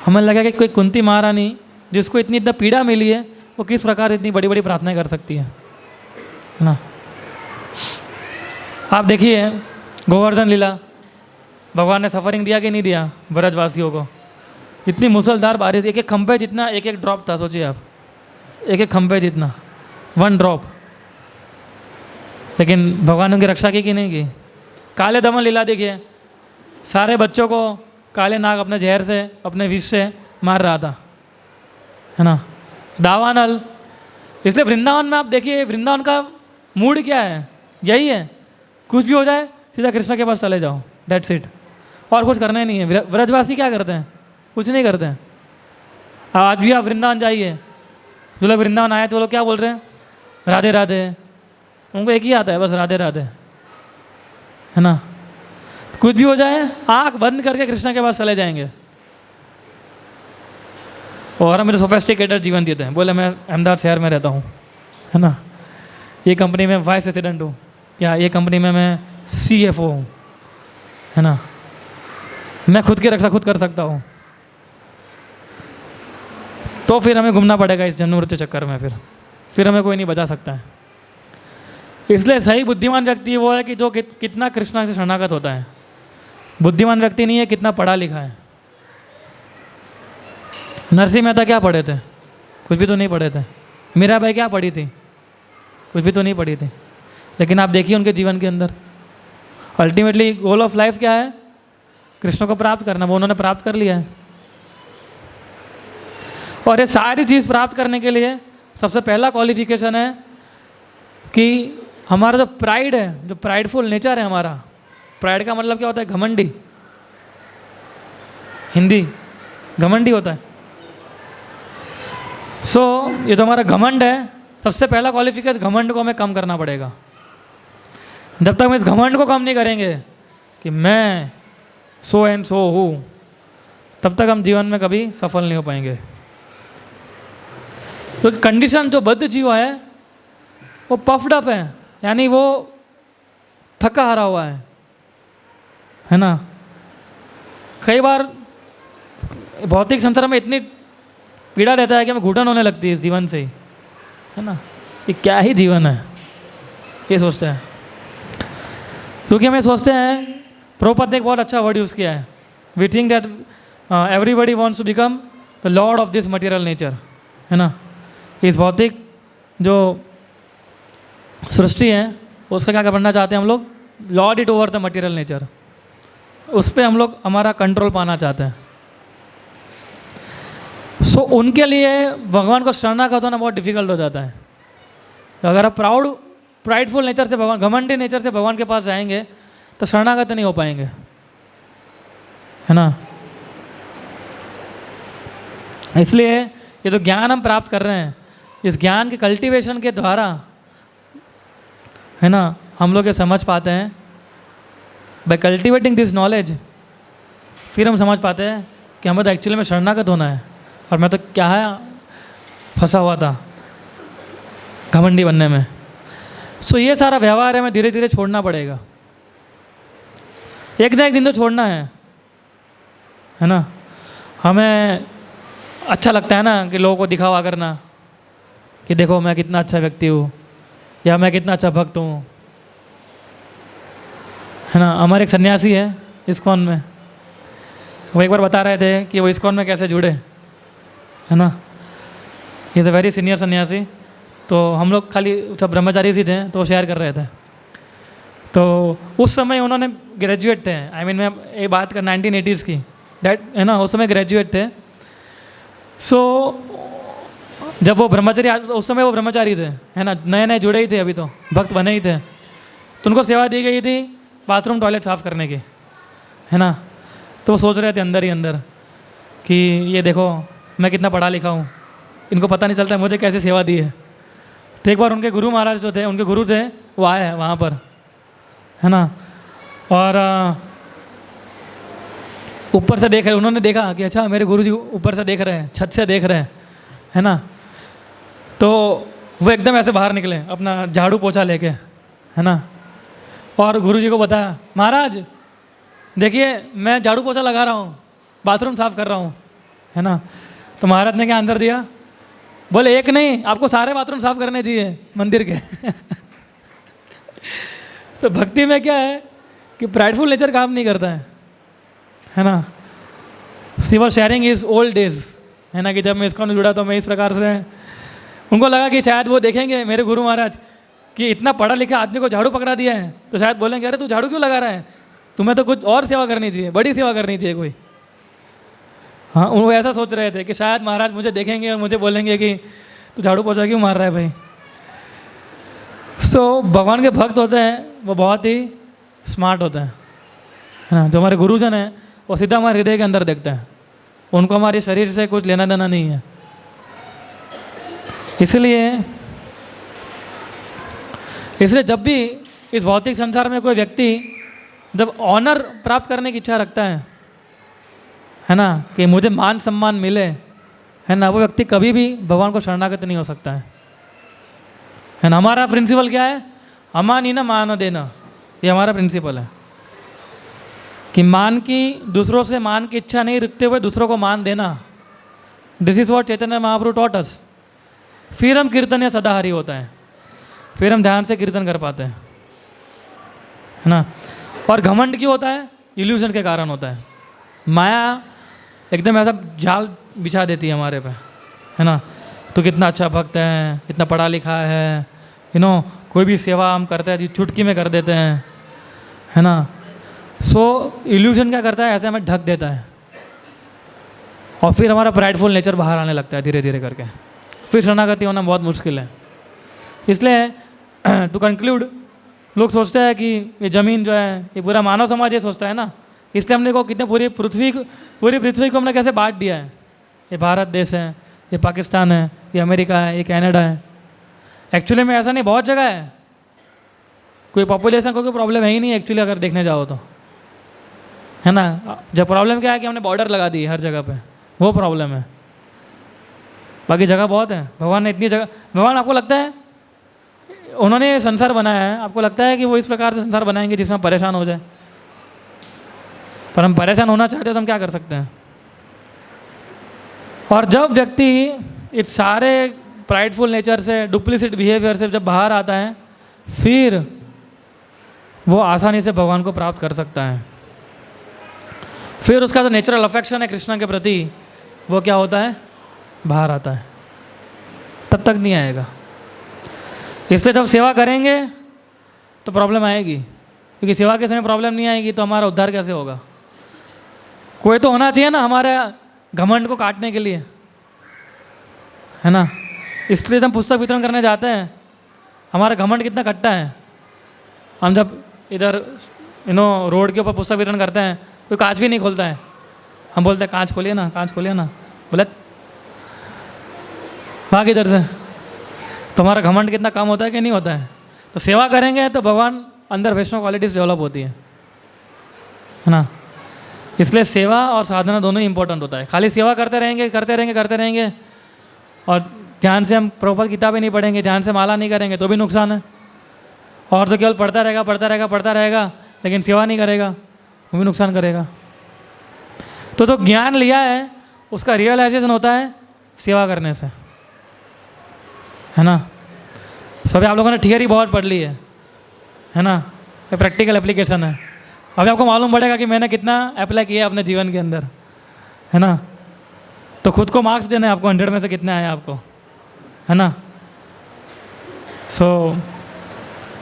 हमें लगा कि कोई कुंती महारानी जिसको इतनी पीड़ा मिली है, वो किस प्रकार इतनी बड़ी बड़ी प्रार्थनाएं कर सकती है ना। आप देखिए गोवर्धन लीला, भगवान ने सफरिंग दिया कि नहीं दिया ब्रजवासियों को। इतनी मुसलधार बारिश, एक एक खंभे जितना एक एक ड्रॉप था, सोचिए आप, एक एक खंभे जितना, 1 ड्रॉप, लेकिन भगवान ने उनकी रक्षा की कि नहीं की। काले दमन लीला देखिए, सारे बच्चों को काले नाग अपने जहर से, अपने विष से मार रहा था, है ना। दावानल, इसलिए वृंदावन में आप देखिए, वृंदावन का मूड क्या है, यही है, कुछ भी हो जाए सीधा कृष्ण के पास चले जाओ, डेट्स इट, और कुछ करना ही नहीं है। ब्रजवासी क्या करते हैं, कुछ नहीं करते हैं। आज भी आप वृंदावन जाइए, जो लोग वृंदावन आए तो वो लोग क्या बोल रहे हैं, राधे राधे, उनको एक ही आता है बस, राधे राधे, है ना। कुछ भी हो जाए आंख बंद करके कृष्ण के पास चले जाएंगे। और हम मेरे सोफेस्टिकेटेड जीवन जीते हैं, बोले मैं अहमदाबाद शहर में रहता हूँ, है ना, ये कंपनी में वाइस प्रेसिडेंट हूँ, या ये कंपनी में मैं CFO हूँ, है ना, मैं खुद की रक्षा खुद कर सकता हूँ। तो फिर हमें घूमना पड़ेगा इस जन्म मृत्यु चक्कर में, फिर हमें कोई नहीं बचा सकता है। इसलिए सही बुद्धिमान व्यक्ति वो है कि जो कितना कृष्ण से शरणागत होता है। बुद्धिमान व्यक्ति नहीं है कितना पढ़ा लिखा है। नरसिंह मेहता क्या पढ़े थे, कुछ भी तो नहीं पढ़े थे। मीराबाई क्या पढ़ी थी, कुछ भी तो नहीं पढ़ी थी। लेकिन आप देखिए उनके जीवन के अंदर अल्टीमेटली गोल ऑफ लाइफ क्या है, कृष्ण को प्राप्त करना, वो उन्होंने प्राप्त कर लिया है। और ये सारी चीज़ प्राप्त करने के लिए सबसे पहला क्वालिफिकेशन है कि हमारा जो प्राइड है, जो प्राइडफुल नेचर है हमारा, प्राइड का मतलब क्या होता है, घमंडी, हिंदी घमंडी होता है। ये तो हमारा घमंड है, सबसे पहला क्वालिफिकेशन घमंड को हमें कम करना पड़ेगा। जब तक हम इस घमंड को कम नहीं करेंगे कि मैं सो एंड सो हूँ, तब तक हम जीवन में कभी सफल नहीं हो पाएंगे। तो कंडीशन जो बद्ध जीव है वो पफ्ड अप है, यानी वो थका हारा हुआ है ना। कई बार भौतिक संसार में इतनी पीड़ा रहता है कि हमें घुटन होने लगती है इस जीवन से ही, है ना। ये क्या ही जीवन है, ये सोचते हैं। क्योंकि हमें सोचते हैं, प्रभुपाद ने एक बहुत अच्छा वर्ड यूज़ किया है, we think that everybody wants to become the lord of this material nature, है ना। इस भौतिक जो सृष्टि है उसका क्या बनना चाहते हैं हम लोग, Lord it over the material nature, उस पर हम लोग हमारा कंट्रोल पाना चाहते हैं। उनके लिए भगवान को शरणागत होना बहुत डिफिकल्ट हो जाता है। तो अगर आप प्राइडफुल नेचर से भगवान, घमंडी नेचर से भगवान के पास जाएंगे तो शरणागत नहीं हो पाएंगे, है ना। इसलिए ये जो ज्ञान हम प्राप्त कर रहे हैं, इस ज्ञान के कल्टीवेशन के द्वारा, है ना, हम लोग ये समझ पाते हैं, बाय कल्टिवेटिंग दिस नॉलेज, फिर हम समझ पाते हैं कि हमें तो एक्चुअली में शरणागत होना है, और मैं तो क्या है फंसा हुआ था घमंडी बनने में। ये सारा व्यवहार हमें धीरे धीरे छोड़ना पड़ेगा, एक ना एक दिन तो छोड़ना है ना। हमें अच्छा लगता है ना कि लोगों को दिखावा करना कि देखो मैं कितना अच्छा व्यक्ति हूँ, या मैं कितना अच्छा भक्त हूँ, है ना। हमारे एक सन्यासी है इस्कॉन में, वो एक बार बता रहे थे कि वो इस्कॉन में कैसे जुड़े, है ना। He is a very senior सन्यासी। तो हम लोग खाली सब ब्रह्मचारी ही थे, तो वो शेयर कर रहे थे। तो उस समय उन्होंने ग्रेजुएट थे, आई मीन मैं ये बात कर 1980s की, डैट है ना, उस समय ग्रेजुएट थे। सो जब वो ब्रह्मचारी, उस समय वो ब्रह्मचारी थे, है ना, नए नए जुड़े ही थे, अभी तो भक्त बने ही थे। तो उनको सेवा दी गई थी बाथरूम टॉयलेट साफ़ करने की, है ना। तो वो सोच रहे थे अंदर ही अंदर कि ये देखो मैं कितना पढ़ा लिखा हूँ, इनको पता नहीं चलता मुझे कैसे सेवा दी है। तो एक बार उनके गुरु महाराज जो थे, उनके गुरु थे, वो आए हैं वहाँ पर, है ना। और ऊपर से देख रहे, उन्होंने देखा कि अच्छा मेरे गुरु जी ऊपर से देख रहे हैं, छत से देख रहे हैं, है ना। तो वो एकदम ऐसे बाहर निकले अपना झाड़ू पोछा लेके, है ना, और गुरु जी को बताया, महाराज देखिए मैं झाड़ू पोछा लगा रहा हूँ, बाथरूम साफ़ कर रहा हूँ, है ना। तो महाराज ने क्या आंसर दिया, बोले एक नहीं, आपको सारे बाथरूम साफ़ करने चाहिए मंदिर के। तो भक्ति में क्या है कि प्राइडफुल नेचर काम नहीं करता है ना। She was sharing is old days, है ना, कि जब मैं इसको जुड़ा तो मैं इस प्रकार से, उनको लगा कि शायद वो देखेंगे मेरे गुरु महाराज कि इतना पढ़ा लिखा आदमी को झाड़ू पकड़ा दिया है, तो शायद बोलेंगे अरे तू झाड़ू क्यों लगा रहा है, तुम्हें तो कुछ और सेवा करनी चाहिए, बड़ी सेवा करनी चाहिए कोई। हाँ, वो ऐसा सोच रहे थे कि शायद महाराज मुझे देखेंगे और मुझे बोलेंगे कि तू झाड़ू पोछा क्यों मार रहा है भाई। सो भगवान के भक्त होते हैं वो बहुत ही स्मार्ट होते हैं, है ना। जो हमारे गुरुजन हैं वो सीधा हमारे हृदय के अंदर देखते हैं, उनको हमारे शरीर से कुछ लेना देना नहीं है। इसलिए जब भी इस भौतिक संसार में कोई व्यक्ति जब ऑनर प्राप्त करने की इच्छा रखता है ना, कि मुझे मान सम्मान मिले, है ना, वो व्यक्ति कभी भी भगवान को शरणागत नहीं हो सकता है ना। हमारा प्रिंसिपल क्या है, अमान ही ना मान देना, ये हमारा प्रिंसिपल है कि मान की, दूसरों से मान की इच्छा नहीं रखते हुए दूसरों को मान देना। This is what Chaitanya Mahaprabhu taught us. फिर हम कीर्तन या सदाहरि होता है, फिर हम ध्यान से कीर्तन कर पाते हैं, है ना। और घमंड क्यों होता है, इल्यूजन के कारण होता है। माया एकदम ऐसा जाल बिछा देती है हमारे पे, है ना। तो कितना अच्छा भक्त है, इतना पढ़ा लिखा है, कोई भी सेवा हम करते हैं चुटकी में कर देते हैं, है ना। सो इल्यूजन क्या करता है, ऐसे हमें ढक देता है और फिर हमारा प्राइडफुल नेचर बाहर आने लगता है धीरे धीरे करके, फिर शरणागति होना बहुत मुश्किल है। इसलिए टू कंक्लूड, लोग सोचते हैं कि ये ज़मीन जो है, ये पूरा मानव समाज ये सोचता है ना, इसलिए हमने को कितने पूरी पृथ्वी को हमने कैसे बांट दिया है। ये भारत देश है, ये पाकिस्तान है, ये अमेरिका है, ये कनाडा है। एक्चुअली में ऐसा नहीं, बहुत जगह है, कोई पॉपुलेशन को कोई प्रॉब्लम है ही नहीं एक्चुअली, अगर देखने जाओ तो, है ना। जब प्रॉब्लम क्या है कि हमने बॉर्डर लगा दी हर जगह पे, वो प्रॉब्लम है। बाकी जगह बहुत है, भगवान ने इतनी जगह, भगवान आपको लगता है उन्होंने ये संसार बनाया है, आपको लगता है कि वो इस प्रकार से संसार बनाएंगे जिसमें परेशान हो जाए, पर हम परेशान होना चाहते हैं तो हम क्या कर सकते हैं। और जब व्यक्ति इस सारे प्राइडफुल नेचर से, डुप्लीसिट बिहेवियर से जब बाहर आता है, फिर वो आसानी से भगवान को प्राप्त कर सकता है। फिर उसका जो नेचुरल अफेक्शन है कृष्ण के प्रति, वो क्या होता है, बाहर आता है। तब तक नहीं आएगा। इसलिए जब सेवा करेंगे तो प्रॉब्लम आएगी, क्योंकि सेवा के समय प्रॉब्लम नहीं आएगी तो हमारा उद्धार कैसे होगा। कोई तो होना चाहिए ना हमारे घमंड को काटने के लिए, है ना। इसलिए जब हम पुस्तक वितरण करने जाते हैं, हमारा घमंड कितना कट्टा है। हम जब इधर रोड के ऊपर पुस्तक वितरण करते हैं, कोई कांच भी नहीं खोलता है, हम बोलते हैं कांच खोलिए ना, कांच खोलिए ना, बोले भाग इधर से। तो हमारा घमंड कितना कम होता है कि नहीं होता है। तो सेवा करेंगे तो भगवान अंदर वैष्णव क्वालिटीज़ डेवलप होती है ना। इसलिए सेवा और साधना दोनों ही इंपॉर्टेंट होता है। खाली सेवा करते रहेंगे और ध्यान से हम प्रॉपर किताबें नहीं पढ़ेंगे, ध्यान से माला नहीं करेंगे तो भी नुकसान है। और तो केवल पढ़ता रहेगा लेकिन सेवा नहीं करेगा, वो भी नुकसान करेगा। तो जो ज्ञान लिया है उसका रियलाइजेशन होता है सेवा करने से, है ना। सभी आप लोगों ने थियरी बहुत पढ़ ली है ना, ये प्रैक्टिकल एप्लीकेशन है। अभी आपको मालूम पड़ेगा कि मैंने कितना अप्लाई किया अपने जीवन के अंदर, है ना। तो खुद को मार्क्स देना है आपको, 100 में से कितने आए आपको, है ना। सो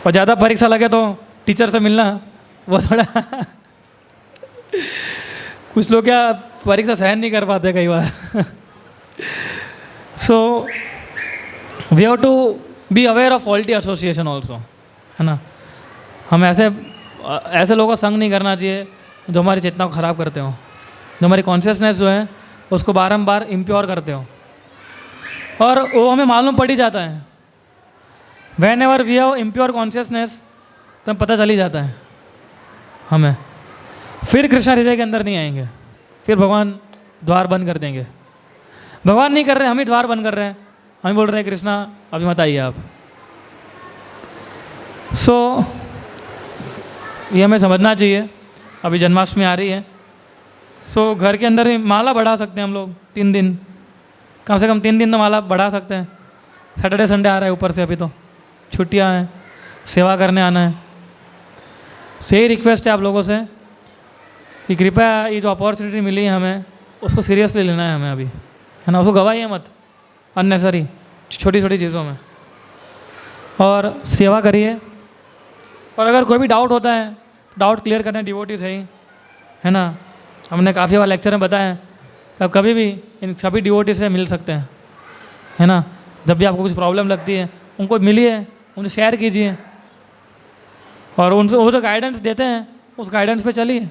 और ज़्यादा परीक्षा लगे तो टीचर से मिलना वो थोड़ा कुछ लोग क्या परीक्षा सहन नहीं कर पाते कई बार। So we have to be aware of faulty association also, है ना। हम ऐसे लोगों का संग नहीं करना चाहिए जो हमारी चेतना को ख़राब करते हो, जो हमारी कॉन्शियसनेस जो है उसको बारंबार इम्प्योर करते हो। और वो हमें मालूम पड़ ही जाता है, whenever we have impure consciousness, तो पता चल ही जाता है हमें। फिर कृष्ण हृदय के अंदर नहीं आएंगे, फिर भगवान द्वार बंद कर देंगे। भगवान नहीं कर रहे, हम ही द्वार बंद कर रहे हैं। हम बोल रहे हैं कृष्णा अभी मत आइए आप। सो ये हमें समझना चाहिए। अभी जन्माष्टमी आ रही है, सो घर के अंदर ही माला बढ़ा सकते हैं हम लोग 3 दिन, कम से कम 3 दिन तो माला बढ़ा सकते हैं। सैटरडे संडे आ रहा है ऊपर से, अभी तो छुट्टियां हैं, सेवा करने आना है। सो यही रिक्वेस्ट है आप लोगों से कि कृपया ये जो अपॉर्चुनिटी मिली है हमें उसको सीरियसली लेना है हमें अभी, है ना। उसको गवाइए मत अननेसरी छोटी छोटी चीज़ों में, और सेवा करिए। और अगर कोई भी डाउट होता है, डाउट क्लियर करने डिवोटीज है ना। हमने काफ़ी बार लेक्चर में बताया है कि आप कभी भी इन सभी डिवोटी से मिल सकते हैं, है ना। जब भी आपको कुछ प्रॉब्लम लगती है उनको मिलिए, उनसे शेयर कीजिए, और उनसे वो जो गाइडेंस देते हैं उस गाइडेंस पे चलिए।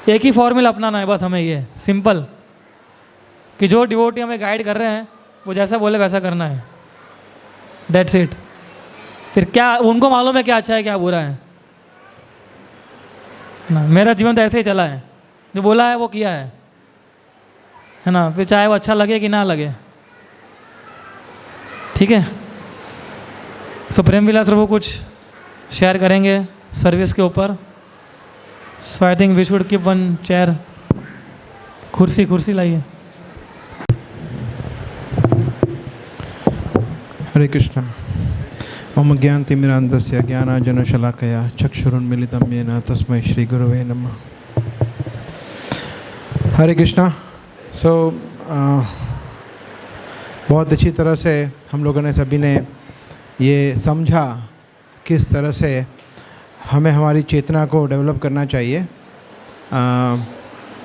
एक ही फॉर्मूला अपनाना है बस हमें, ये सिंपल, कि जो डिवोटी हमें गाइड कर रहे हैं वो जैसा बोले वैसा करना है, दैट्स इट। फिर क्या उनको मालूम है क्या अच्छा है क्या बुरा है ना। मेरा जीवन तो ऐसे ही चला है, जो बोला है वो किया है ना। फिर चाहे वो अच्छा लगे कि ना लगे, ठीक है। सो प्रेम विलास प्रभु कुछ शेयर करेंगे सर्विस के ऊपर। So I think we should keep one chair, कुर्सी लाइए। हरे कृष्ण। मम ज्ञानतिमिरान्धस्य ज्ञानांजनशलाकया चक्षुरुन्मीलितं येन तस्मै श्री गुरुवे नमः। हरे कृष्णा। सो बहुत अच्छी तरह से हम लोगों ने सभी ने ये समझा किस तरह से हमें हमारी चेतना को डेवलप करना चाहिए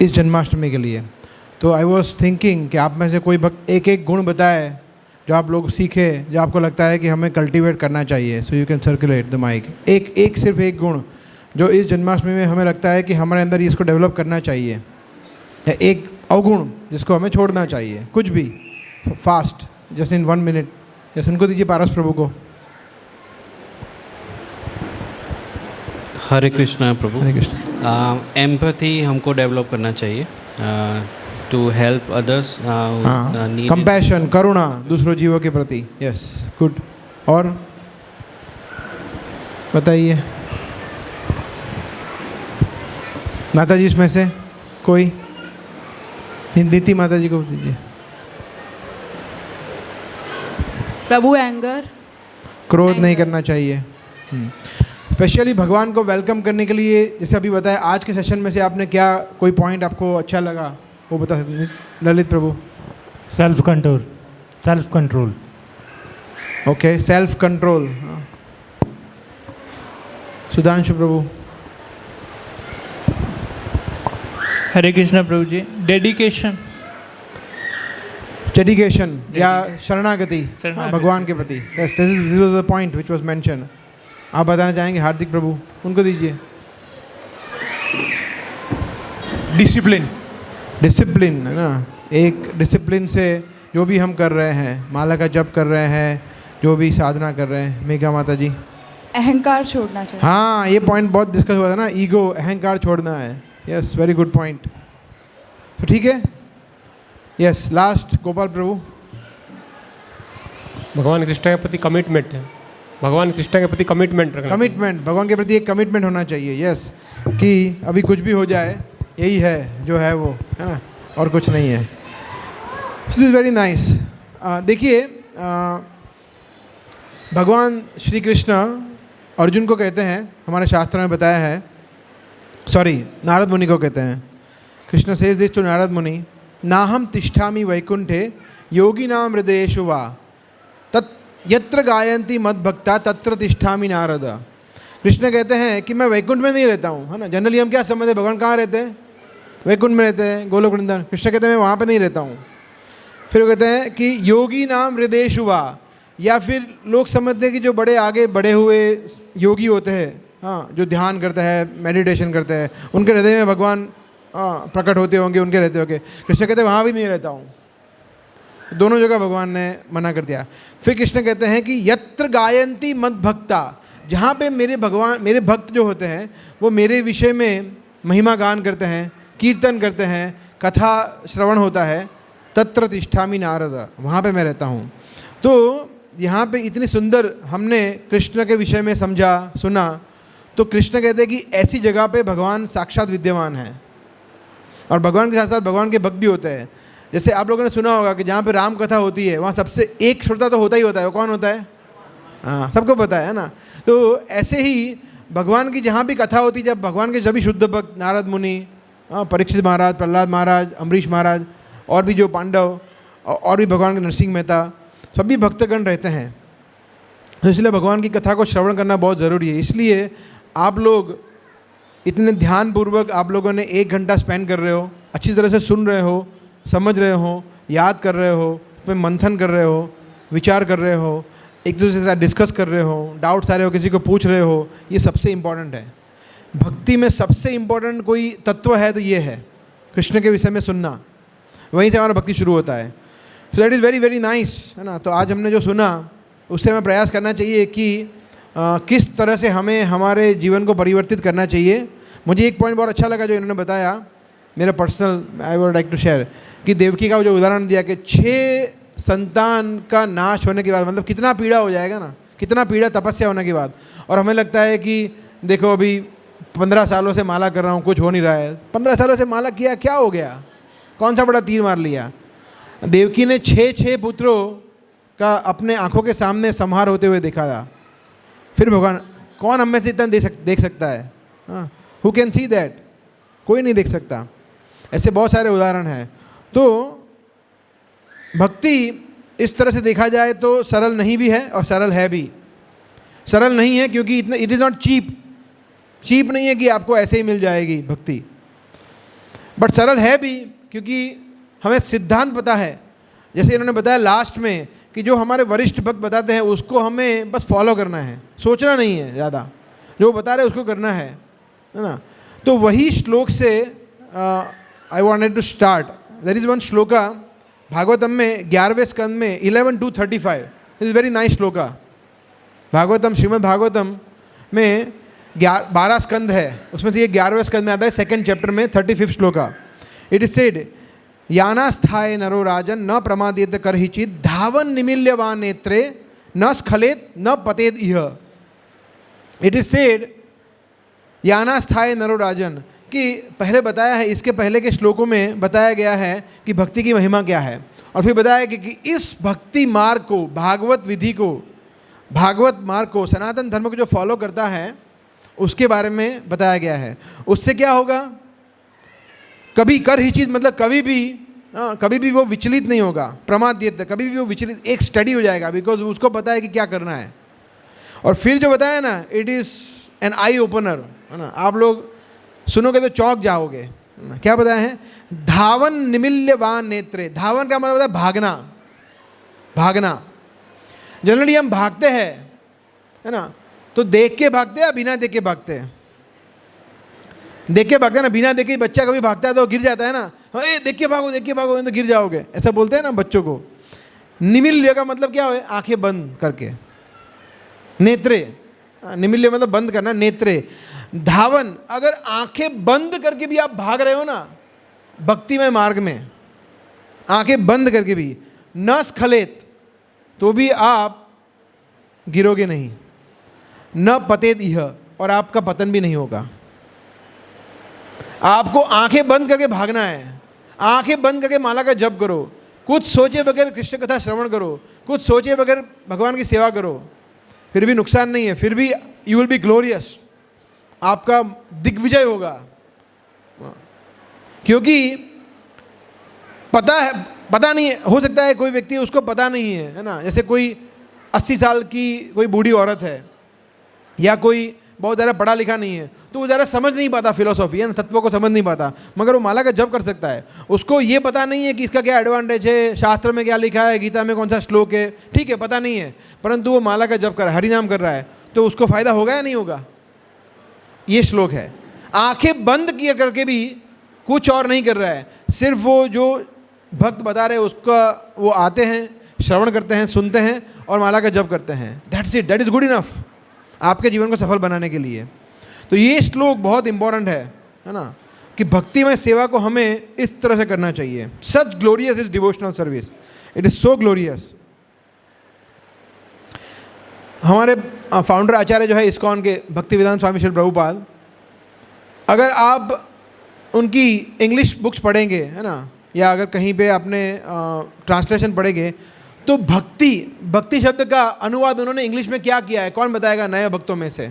इस जन्माष्टमी के लिए। तो आई वॉज थिंकिंग कि आप में से कोई एक गुण बताए जो आप लोग सीखे, जो आपको लगता है कि हमें कल्टीवेट करना चाहिए। So you can circulate the mic. सिर्फ एक गुण जो इस जन्माष्टमी में हमें लगता है कि हमारे अंदर इसको डेवलप करना चाहिए, या एक अवगुण जिसको हमें छोड़ना चाहिए, कुछ भी फास्ट, जस्ट इन 1 मिनट। जैसे उनको दीजिए पारस प्रभु को। हरे कृष्णा प्रभु। हरे कृष्ण। एम्पैथी हमको डेवलप करना चाहिए, टू हेल्प अदर्स, कंपैशन, करुणा दूसरों जीवों के प्रति। Yes, good. और बताइए माता जी इसमें से कोई? नीति माता जी को दीजिए। प्रभु एंगर, क्रोध नहीं करना चाहिए। स्पेशली भगवान को वेलकम करने के लिए, जैसे अभी बताया, आज के सेशन में से आपने क्या कोई पॉइंट आपको अच्छा लगा वो बता सकते? Lalit Prabhu. Self control. Okay, self control. Sudhanshu Prabhu. Hare Krishna Prabhu ji. Dedication या शरणागति भगवान के प्रति। This was the point which was mention. आप बताना चाहेंगे हार्दिक प्रभु? उनको दीजिए। डिसिप्लिन है ना। एक डिसिप्लिन से जो भी हम कर रहे हैं, माला का जप कर रहे हैं, जो भी साधना कर रहे हैं। मेघा माता जी। अहंकार छोड़ना चाहिए। हाँ, ये पॉइंट बहुत डिस्कस हुआ था ना, ईगो, अहंकार छोड़ना है। Yes, very good point. तो ठीक है। यस, लास्ट गोपाल प्रभु। भगवान कृष्ण के प्रति कमिटमेंट है। भगवान कृष्ण के प्रति कमिटमेंट रखना। कमिटमेंट, भगवान के प्रति एक कमिटमेंट होना चाहिए। यस, कि अभी कुछ भी हो जाए, यही है जो है वो, है ना, और कुछ नहीं है। This is very nice. देखिए, भगवान श्री कृष्ण अर्जुन को कहते हैं, हमारे शास्त्रों में बताया है, सॉरी, नारद मुनि को कहते हैं Krishna says this to Narad Muni, नाहम तिष्ठामि वैकुंठे योगिनां हृदयेषु वा तत् यत्र गायन्ति मद्भक्ता तत्र तिष्ठामि नारद। कृष्ण कहते हैं कि मैं वैकुंठ में नहीं रहता हूँ, है ना। जनरली हम क्या समझते हैं, भगवान कहाँ रहते हैं? वैकुंठ में रहते हैं, गोलोक वृंदावन। कृष्ण कहते हैं मैं वहाँ पे नहीं रहता हूँ। फिर वो कहते हैं कि योगी नाम हृदयेषु वा, या फिर लोग समझते हैं कि जो बड़े आगे बढ़े हुए योगी होते हैं, हाँ, जो ध्यान करते हैं, मेडिटेशन करते हैं, उनके हृदय में भगवान प्रकट होते होंगे, उनके रहते होंगे। कृष्ण कहते हैं वहाँ भी नहीं रहता हूँ। दोनों जगह भगवान ने मना कर दिया। फिर कृष्ण कहते हैं कि यत्र गायन्ति मद्भक्ता, जहाँ पे मेरे भगवान, मेरे भक्त जो होते हैं वो मेरे विषय में महिमा गान करते हैं, कीर्तन करते हैं, कथा श्रवण होता है, तत्र तिष्ठामि नारद, वहाँ पे मैं रहता हूँ। तो यहाँ पे इतनी सुंदर हमने कृष्ण के विषय में समझा, सुना। तो कृष्ण कहते हैं कि ऐसी जगह पे भगवान साक्षात विद्यमान है, और भगवान के साथ साथ भगवान के भक्त भी होते हैं। जैसे आप लोगों ने सुना होगा कि जहाँ पे राम कथा होती है वहाँ सबसे एक श्रोता तो होता ही होता है। वो कौन होता है? हाँ, सबको पता है ना। तो ऐसे ही भगवान की जहाँ भी कथा होती है, जब भगवान के सभी शुद्ध भक्त, नारद मुनि, परीक्षित महाराज, प्रहलाद महाराज, अम्बरीश महाराज, और भी जो पांडव, और भी भगवान के नरसिंह मेहता, सभी भक्तगण रहते हैं। तो इसलिए भगवान की कथा को श्रवण करना बहुत ज़रूरी है। इसलिए आप लोग इतने ध्यानपूर्वक आप लोगों ने 1 घंटा स्पेंड कर रहे हो, अच्छी तरह से सुन रहे हो, समझ रहे हो, याद कर रहे हो, उस पर मंथन कर रहे हो, विचार कर रहे हो, एक दूसरे के साथ डिस्कस कर रहे हो, डाउट्स आ रहे हो, किसी को पूछ रहे हो। ये सबसे इम्पॉर्टेंट है। भक्ति में सबसे इम्पॉर्टेंट कोई तत्व है तो ये है कृष्ण के विषय में सुनना। वहीं से हमारा भक्ति शुरू होता है। So that is very very nice, है ना। तो आज हमने जो सुना उससे हमें प्रयास करना चाहिए कि किस तरह से हमें हमारे जीवन को परिवर्तित करना चाहिए। मुझे एक पॉइंट बहुत अच्छा लगा जो इन्होंने बताया, मेरा personal, I would like to share, कि देवकी का जो उदाहरण दिया कि 6 संतान का नाश होने के बाद, मतलब कितना पीड़ा हो जाएगा ना, कितना पीड़ा तपस्या होने के बाद। और हमें लगता है कि देखो अभी 15 सालों से माला कर रहा हूँ, कुछ हो नहीं रहा है। 15 सालों से माला किया, क्या हो गया? कौन सा बड़ा तीर मार लिया? देवकी ने 6 पुत्रों का अपने आंखों के सामने संहार होते हुए देखा था। फिर भगवान, कौन हम में से इतना देख सकता है? Who can see that? कोई नहीं देख सकता। ऐसे बहुत सारे उदाहरण हैं। तो भक्ति इस तरह से देखा जाए तो सरल नहीं भी है और सरल है भी। सरल नहीं है क्योंकि इतना, इट इज़ नॉट चीप नहीं है कि आपको ऐसे ही मिल जाएगी भक्ति। बट सरल है भी क्योंकि हमें सिद्धांत पता है। जैसे इन्होंने बताया लास्ट में कि जो हमारे वरिष्ठ भक्त बताते हैं उसको हमें बस फॉलो करना है, सोचना नहीं है ज़्यादा, जो बता रहे उसको करना है ना। तो वही श्लोक से I wanted to start. There is one shloka Bhagavatam में 11वें स्कंद में 11 to 35। This is very nice shloka. Bhagavatam, Shrimad Bhagavatam में 12 स्कंद है, उसमें से ये 11वें स्कंद में आता है, 2nd चैप्टर में 35 श्लोका। इट इज सेड, यानास्थाय नरो राजन न प्रमादेत करहिचित धावन निमिल्यवान नेत्रे न स्खलेत न पतेद इह। इट इज सेड यानास्थाय नरो राजन, कि पहले बताया है, इसके पहले के श्लोकों में बताया गया है कि भक्ति की महिमा क्या है। और फिर बताया कि इस भक्ति मार्ग को, भागवत विधि को, भागवत मार्ग को, सनातन धर्म को जो फॉलो करता है उसके बारे में बताया गया है। उससे क्या होगा? कभी कर ही चीज़, मतलब कभी भी वो विचलित नहीं होगा। प्रमादित, कभी भी वो विचलित, एक स्टडी हो जाएगा, बिकॉज उसको पता है कि क्या करना है। और फिर जो बताया ना, it is an eye opener, है ना। आप लोग सुनोगे तो चौंक जाओगे। क्या बताया है? धावन निमिल्यवान नेत्रे। धावन का मतलब होता है भागना, भागना। जनरली हम भागते हैं, है ना, तो देख के भागते हैं या बिना देख के भागते हैं? देख के भागते हैं ना। बिना देखे बच्चा कभी भागता है तो गिर जाता है ना। हाँ, देख के भागो नहीं तो गिर जाओगे, ऐसा बोलते हैं ना बच्चों को। निमिल्य का मतलब क्या है? आंखें बंद करके। नेत्रे, निमिल्य मतलब बंद करना, नेत्रे। धावन, अगर आंखें बंद करके भी आप भाग रहे हो ना भक्तिमय मार्ग में, आंखें बंद करके भी, न स्खलेत, तो भी आप गिरोगे नहीं, न पतेत इह, और आपका पतन भी नहीं होगा। आपको आंखें बंद करके भागना है। आंखें बंद करके माला का जप करो, कुछ सोचे बगैर कृष्ण कथा श्रवण करो, कुछ सोचे बगैर भगवान की सेवा करो, फिर भी नुकसान नहीं है, फिर भी यू विल बी ग्लोरियस, आपका दिग्विजय होगा। क्योंकि पता नहीं है, हो सकता है कोई व्यक्ति उसको पता नहीं है ना, जैसे कोई 80 साल की कोई बूढ़ी औरत है या कोई बहुत ज़्यादा पढ़ा लिखा नहीं है, तो वो ज़्यादा समझ नहीं पाता फिलोसॉफी है ना, तत्वों को समझ नहीं पाता, मगर वो माला का जप कर सकता है। उसको ये पता नहीं है कि इसका क्या एडवांटेज है, शास्त्र में क्या लिखा है, गीता में कौन सा श्लोक है, ठीक है, पता नहीं है, परंतु वो माला का जप कर रहा है, हरिनाम कर रहा है, तो उसको फ़ायदा होगा या नहीं होगा? ये श्लोक है। आंखें बंद किए करके भी कुछ और नहीं कर रहा है, सिर्फ वो जो भक्त बता रहे उसका वो आते हैं, श्रवण करते हैं, सुनते हैं और माला का जप करते हैं। That's it, that is good enough आपके जीवन को सफल बनाने के लिए। तो ये श्लोक बहुत इंपॉर्टेंट है ना, कि भक्तिमय सेवा को हमें इस तरह से करना चाहिए। Such glorious is devotional service, it is so glorious. हमारे फाउंडर आचार्य जो है इस्कॉन के, भक्तिवेदांत स्वामी श्री प्रभुपाद, अगर आप उनकी इंग्लिश बुक्स पढ़ेंगे है ना, या अगर कहीं पे आपने ट्रांसलेशन पढ़ेंगे, तो भक्ति शब्द का अनुवाद उन्होंने इंग्लिश में क्या किया है? कौन बताएगा नए भक्तों में से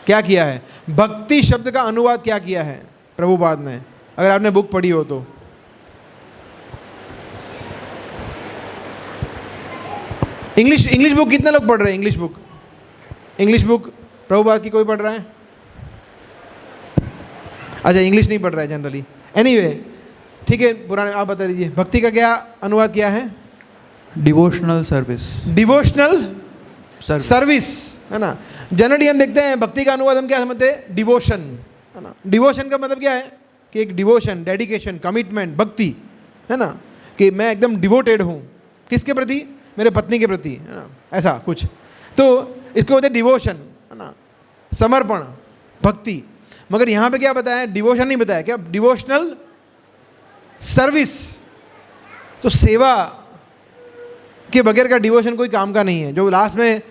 क्या किया है? भक्ति शब्द का अनुवाद क्या किया है प्रभुपाद ने, अगर आपने बुक पढ़ी हो तो? इंग्लिश बुक कितने लोग पढ़ रहे हैं? इंग्लिश बुक प्रभुपाद की कोई पढ़ रहा है? अच्छा, इंग्लिश नहीं पढ़ रहा है जनरली। एनीवे, ठीक है, पुराने आप बता दीजिए भक्ति का क्या अनुवाद किया है? Devotional service. डिवोशनल सर्विस है ना। जनरली हम देखते हैं भक्ति का अनुवाद हम क्या समझते हैं? डिवोशन है ना। डिवोशन का मतलब क्या है? कि एक डिवोशन, डेडिकेशन, कमिटमेंट, भक्ति है ना, कि मैं एकदम डिवोटेड हूँ किसके प्रति? मेरे पत्नी के प्रति है ना, ऐसा कुछ। तो इसको बोलते हैं डिवोशन है ना, समर्पण, भक्ति। मगर यहाँ पे क्या बताया? डिवोशन नहीं बताया, क्या? Devotional service. तो सेवा के बगैर का डिवोशन कोई काम का नहीं है। जो लास्ट में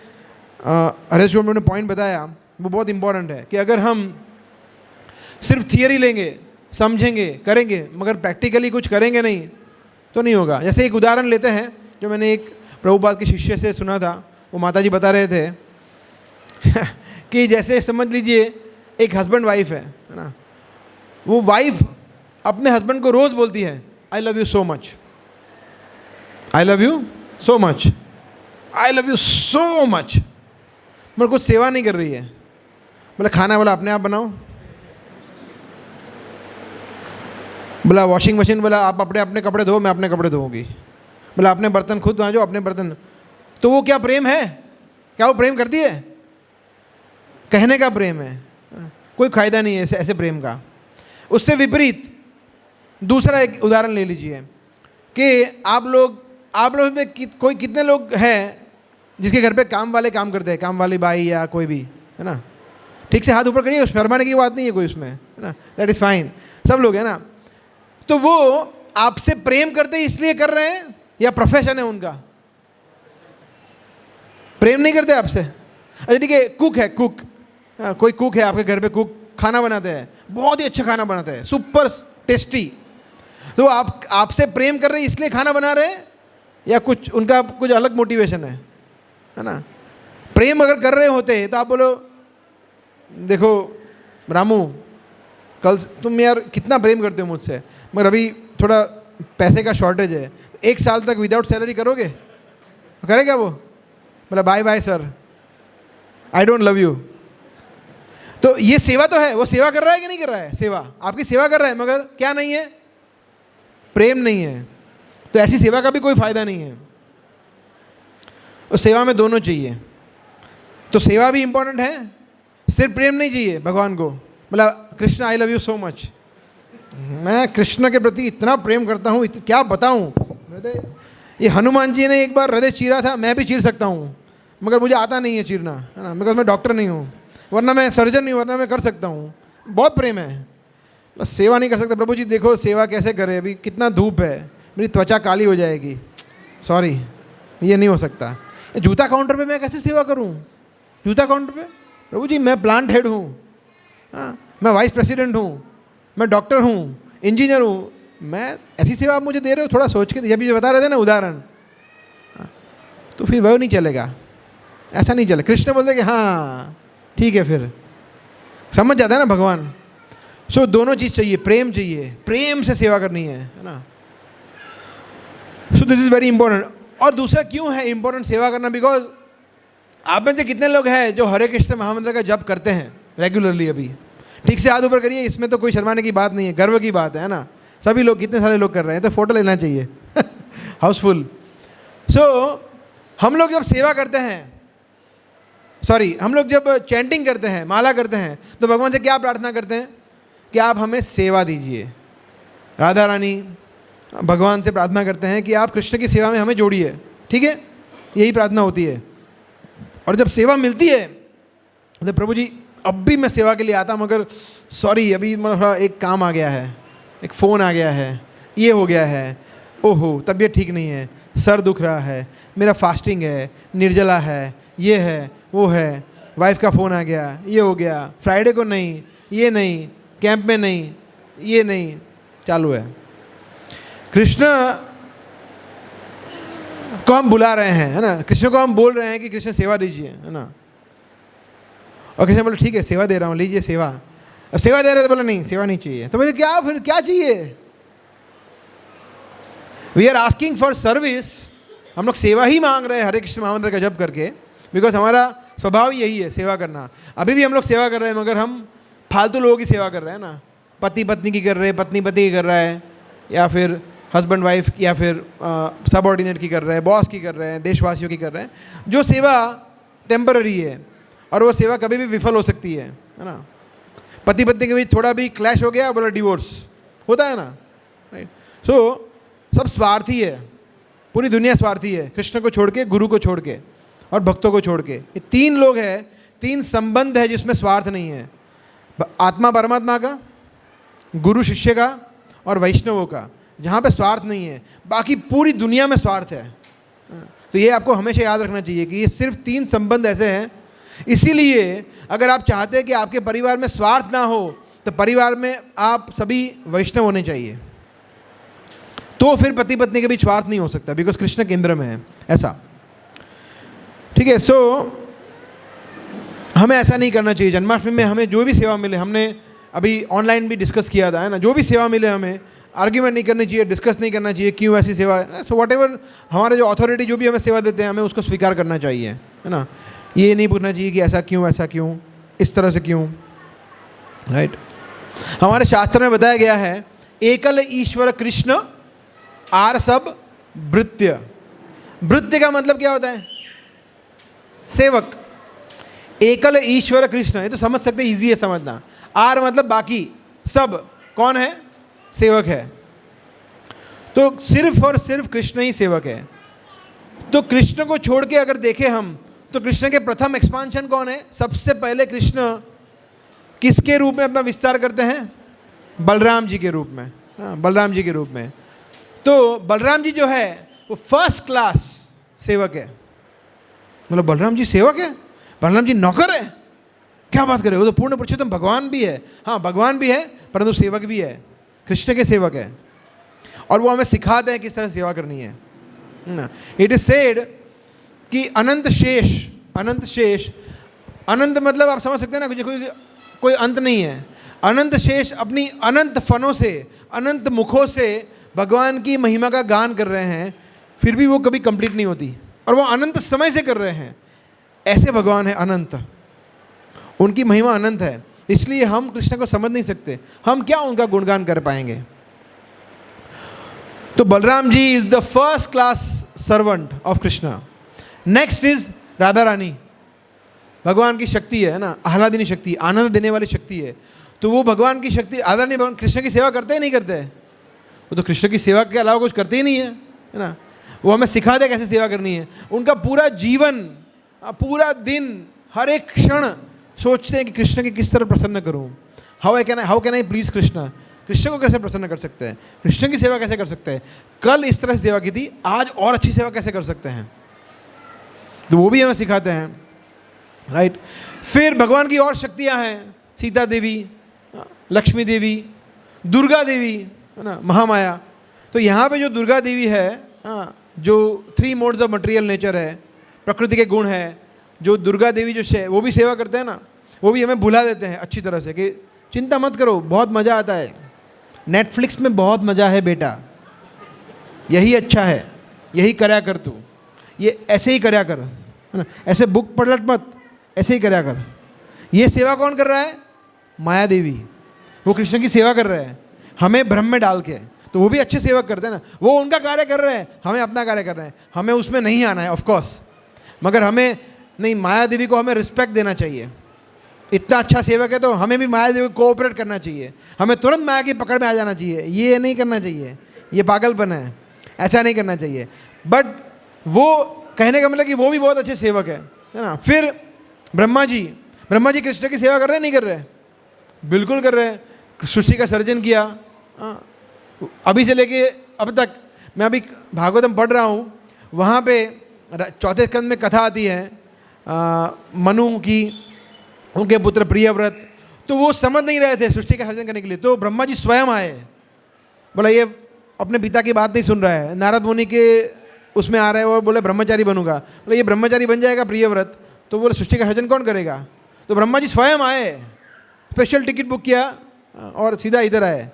हरेश ने पॉइंट बताया वो बहुत इंपॉर्टेंट है, कि अगर हम सिर्फ थियरी लेंगे, समझेंगे, करेंगे, मगर प्रैक्टिकली कुछ करेंगे नहीं तो नहीं होगा। जैसे एक उदाहरण लेते हैं जो मैंने एक प्रभुपाद के शिष्य से सुना था, वो माता जी बता रहे थे कि जैसे समझ लीजिए एक हस्बैंड वाइफ है ना, वो वाइफ अपने हस्बैंड को रोज़ बोलती है I love you so much, I love you so much, I love you so much, मगर कुछ सेवा नहीं कर रही है। बोला खाना बोला अपने आप बनाओ, बोला वॉशिंग मशीन, बोला आप अपने अपने कपड़े धो, मैं अपने कपड़े धोऊंगी, बोला अपने बर्तन खुद मांजो, अपने बर्तन। तो वो क्या प्रेम है? क्या वो प्रेम करती है? कहने का प्रेम है, कोई फायदा नहीं है ऐसे प्रेम का। उससे विपरीत दूसरा एक उदाहरण ले लीजिए कि आप लोग में कोई कितने लोग हैं जिसके घर पे काम वाले काम करते हैं, काम वाली बाई या कोई भी है ना, ठीक से हाथ ऊपर करिए, शर्माने की बात नहीं है कोई उसमें है ना, दैट इज़ फाइन, सब लोग है ना। तो वो आपसे प्रेम करते इसलिए कर रहे हैं या प्रोफेशन है उनका? प्रेम नहीं करते आपसे। अच्छा ठीक है, कुक है, कुक, कोई कुक है आपके घर पे, कुक खाना बनाते हैं, बहुत ही अच्छा खाना बनाते हैं, सुपर टेस्टी, तो आपसे प्रेम कर रहे हैं इसलिए खाना बना रहे हैं या कुछ उनका कुछ अलग मोटिवेशन है ना? प्रेम अगर कर रहे होते तो आप बोलो देखो रामू, कल तुम यार कितना प्रेम करते हो मुझसे, मगर अभी थोड़ा पैसे का शॉर्टेज है, 1 साल तक विदाउट सैलरी करोगे? करेगा वो? बोला bye bye sir, I don't love you. तो ये सेवा तो है, वो सेवा कर रहा है कि नहीं कर रहा है? सेवा, आपकी सेवा कर रहा है, मगर क्या नहीं है? प्रेम नहीं है। तो ऐसी सेवा का भी कोई फायदा नहीं है। तो सेवा में दोनों चाहिए। तो सेवा भी इंपॉर्टेंट है, सिर्फ प्रेम नहीं चाहिए भगवान को। मतलब Krishna I love you so much, मैं कृष्ण के प्रति इतना प्रेम करता हूँ, क्या बताऊँ। हृदय, ये हनुमान जी ने एक बार हृदय चीरा था, मैं भी चीर सकता हूँ, मगर मुझे आता नहीं है चीरना, है ना, बिकॉज मैं डॉक्टर नहीं हूँ, वरना मैं सर्जन नहीं हूँ, वरना मैं कर सकता हूँ। बहुत प्रेम है, बस सेवा नहीं कर सकता। प्रभु जी देखो सेवा कैसे करें, अभी कितना धूप है, मेरी त्वचा काली हो जाएगी, सॉरी ये नहीं हो सकता। जूता काउंटर पे मैं कैसे सेवा करूं? जूता काउंटर पे? प्रभु जी मैं प्लांट हेड हूँ, हाँ, मैं वाइस प्रेसिडेंट हूँ, मैं डॉक्टर हूँ, इंजीनियर हूँ, मैं ऐसी सेवा आप मुझे दे रहे हो? थोड़ा सोच के, जब भी बता रहे थे ना उदाहरण, तो फिर वह नहीं चलेगा, ऐसा नहीं चले। कृष्ण बोलते कि हाँ ठीक है, फिर समझ जाता है ना भगवान। सो दोनों चीज़ चाहिए, प्रेम चाहिए, प्रेम से सेवा करनी है ना। So this is very important. और दूसरा क्यों है इंपॉर्टेंट सेवा करना? बिकॉज आप में से कितने लोग हैं जो हरे कृष्ण महामंत्र का जप करते हैं रेगुलरली? अभी ठीक से हाथ ऊपर करिए, इसमें तो कोई शर्माने की बात नहीं है, गर्व की बात है ना। सभी लोग, कितने सारे लोग कर रहे हैं, तो फोटो लेना चाहिए हाउसफुल। सो हम लोग जब सेवा करते हैं, हम लोग जब चैंटिंग करते हैं, माला करते हैं, तो भगवान से क्या प्रार्थना करते हैं कि आप हमें सेवा दीजिए। राधा रानी भगवान से प्रार्थना करते हैं कि आप कृष्ण की सेवा में हमें जोड़िए, ठीक है, यही प्रार्थना होती है। और जब सेवा मिलती है तो प्रभु जी अब भी मैं सेवा के लिए आता हूँ, मगर सॉरी अभी थोड़ा एक काम आ गया है, एक फ़ोन आ गया है, ये हो गया है, ओहो तबीयत ठीक नहीं है, सर दुख रहा है, मेरा फास्टिंग है, निर्जला है, ये है वो है, वाइफ का फ़ोन आ गया, ये हो गया, फ्राइडे को नहीं, ये नहीं, कैंप में नहीं, ये नहीं, चालू है। कृष्ण को हम बुला रहे हैं, है ना, कृष्ण को हम बोल रहे हैं कि कृष्ण सेवा दीजिए, है ना, और कृष्ण बोले ठीक है सेवा दे रहा हूँ, लीजिए सेवा। अब सेवा दे रहे थे, बोला नहीं सेवा नहीं चाहिए, तो बोले क्या, फिर क्या चाहिए? We are asking for service, हम लोग सेवा ही मांग रहे हैं हरे कृष्ण महामंत्र का जप करके, बिकॉज हमारा स्वभाव यही है सेवा करना। अभी भी हम लोग सेवा कर रहे हैं, मगर हम फालतू लोगों की सेवा कर रहे हैं ना, पति पत्नी की कर रहे हैं, पत्नी पति की कर रहा है, या फिर हस्बैंड वाइफ की, या फिर सबऑर्डिनेट की कर रहे हैं, बॉस की कर रहे हैं, देशवासियों की कर रहे हैं, जो सेवा टेम्पररी है और वो सेवा कभी भी विफल हो सकती है ना। पति पत्नी के बीच थोड़ा भी क्लैश हो गया, बोला डिवोर्स होता है ना, राइट। सो सब स्वार्थी है, पूरी दुनिया स्वार्थी है, कृष्ण को छोड़ के, गुरु को छोड़ के और भक्तों को छोड़ के। ये तीन लोग हैं, तीन संबंध है जिसमें स्वार्थ नहीं है, आत्मा परमात्मा का, गुरु शिष्य का और वैष्णवों का, जहाँ पे स्वार्थ नहीं है। बाकी पूरी दुनिया में स्वार्थ है। तो ये आपको हमेशा याद रखना चाहिए कि ये सिर्फ तीन संबंध ऐसे हैं। इसीलिए अगर आप चाहते हैं कि आपके परिवार में स्वार्थ ना हो, तो परिवार में आप सभी वैष्णव होने चाहिए, तो फिर पति पत्नी के बीच स्वार्थ नहीं हो सकता, बिकॉज कृष्ण केंद्र में है ऐसा, ठीक है। सो हमें ऐसा नहीं करना चाहिए। जन्माष्टमी में हमें जो भी सेवा मिले, हमने अभी ऑनलाइन भी डिस्कस किया था, है ना, जो भी सेवा मिले हमें आर्ग्यूमेंट नहीं करनी चाहिए, डिस्कस नहीं करना चाहिए क्यों ऐसी सेवा है। सो वॉट एवर हमारे जो अथॉरिटी जो भी हमें सेवा देते हैं, हमें उसको स्वीकार करना चाहिए, है ना। ये नहीं पूछना चाहिए कि ऐसा क्यों, इस तरह से क्यों, राइट। हमारे शास्त्र में बताया गया है, एकल ईश्वर कृष्ण आर सब भृत्य। भृत्य का मतलब क्या होता है? सेवक। एकल ईश्वर कृष्ण, ये तो समझ सकते, इजी है समझना। आर मतलब बाकी, सब कौन है? सेवक है। तो सिर्फ और सिर्फ कृष्ण ही सेवक है। तो कृष्ण को छोड़ के अगर देखें हम, तो कृष्ण के प्रथम एक्सपांशन कौन है? सबसे पहले कृष्ण किसके रूप में अपना विस्तार करते हैं? बलराम जी के रूप में। हाँ, बलराम जी के रूप में। तो बलराम जी जो है वो फर्स्ट क्लास सेवक है। मतलब बलराम जी सेवक है, बलराम जी नौकर है, क्या बात करें, वो तो पूर्ण पुरुषोत्तम भगवान भी है। हाँ, भगवान भी है, परंतु सेवक भी है, कृष्ण के सेवक है। और वो हमें सिखाते हैं किस तरह सेवा करनी है ना। इट इज सेड कि अनंत शेष, अनंत शेष, अनंत मतलब आप समझ सकते हैं ना, कोई अंत नहीं है। अनंत शेष अपनी अनंत फनों से, अनंत मुखों से भगवान की महिमा का गान कर रहे हैं, फिर भी वो कभी कंप्लीट नहीं होती, और वो अनंत समय से कर रहे हैं। ऐसे भगवान है अनंत, उनकी महिमा अनंत है, इसलिए हम कृष्ण को समझ नहीं सकते, हम क्या उनका गुणगान कर पाएंगे। तो Balram ji is the first class servant of Krishna. Next is Radha Rani, भगवान की शक्ति है ना, आह्लादिनी शक्ति, आनंद देने वाली शक्ति है। तो वो भगवान की शक्ति, आदरणीय भगवान कृष्ण की सेवा करते ही नहीं करते हैं, वो तो कृष्ण की सेवा के अलावा कुछ करते ही नहीं है ना। वो हमें सिखाते कैसे सेवा करनी है। उनका पूरा जीवन, पूरा दिन, हर एक क्षण सोचते हैं कि कृष्ण की किस तरह प्रसन्न करूं, how can I please Krishna. Krishna को कैसे प्रसन्न कर सकते हैं, कृष्ण की सेवा कैसे कर सकते हैं, कल इस तरह से सेवा की थी, आज और अच्छी सेवा कैसे कर सकते हैं, तो वो भी हमें सिखाते हैं, राइट। फिर भगवान की और शक्तियां हैं, सीता देवी, लक्ष्मी देवी, दुर्गा देवी, है ना, महामाया। तो यहाँ पे जो दुर्गा देवी है, जो 3 मोड्स ऑफ मटेरियल नेचर है, प्रकृति के गुण है, जो दुर्गा देवी जो है वो भी सेवा करते हैं ना, वो भी हमें भुला देते हैं अच्छी तरह से कि चिंता मत करो, बहुत मज़ा आता है। नेटफ्लिक्स में बहुत मज़ा है बेटा, यही अच्छा है, यही करया कर तू, ये ऐसे ही करया कर, है ना, ऐसे बुक पलट मत, ऐसे ही करया कर। ये सेवा कौन कर रहा है? माया देवी, वो कृष्ण की सेवा कर रहे हैं हमें भ्रम में डाल के। तो वो भी अच्छे सेवक करते हैं ना, वो उनका कार्य कर रहे हैं, हमें अपना कार्य कर रहे हैं। हमें उसमें नहीं आना है ऑफ कोर्स, मगर हमें नहीं, माया देवी को हमें रिस्पेक्ट देना चाहिए। इतना अच्छा सेवक है तो हमें भी माया देवी को कोऑपरेट करना चाहिए, हमें तुरंत माया की पकड़ में आ जाना चाहिए। ये नहीं करना चाहिए, ये पागलपन है, ऐसा नहीं करना चाहिए। बट वो कहने का मतलब कि वो भी बहुत अच्छे सेवक है ना। फिर ब्रह्मा जी कृष्ण की सेवा कर रहे हैं, नहीं कर रहे? बिल्कुल कर रहे हैं। सृष्टि का सर्जन किया, अभी से लेके अब तक। मैं अभी भागवतम पढ़ रहा हूँ, वहाँ पे चौथे स्कंद में कथा आती है मनु की, उनके पुत्र प्रियव्रत। तो वो समझ नहीं रहे थे सृष्टि का सर्जन करने के लिए, तो ब्रह्मा जी स्वयं आए, बोला ये अपने पिता की बात नहीं सुन रहा है। नारद मुनि के उसमें आ रहे हैं और बोले ब्रह्मचारी बनूंगा, बोले ये ब्रह्मचारी बन जाएगा प्रियव्रत, तो बोले सृष्टि का सर्जन कौन करेगा? तो ब्रह्मा जी स्वयं आए, स्पेशल टिकट बुक किया और सीधा इधर आए।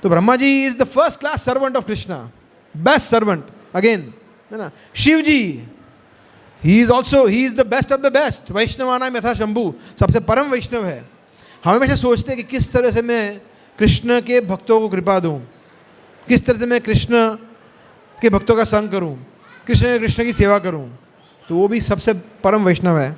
तो Brahma ji is the first class servant of Krishna, best servant again, है ना। शिव जी ही is the best of the best, वैष्णवानाम यथा शंभु, सबसे परम वैष्णव है। हम हमेशा सोचते हैं कि किस तरह से मैं कृष्ण के भक्तों को कृपा दूँ, किस तरह से मैं कृष्ण के भक्तों का संग करूँ, कृष्ण की सेवा करूँ। तो वो भी सबसे परम वैष्णव है।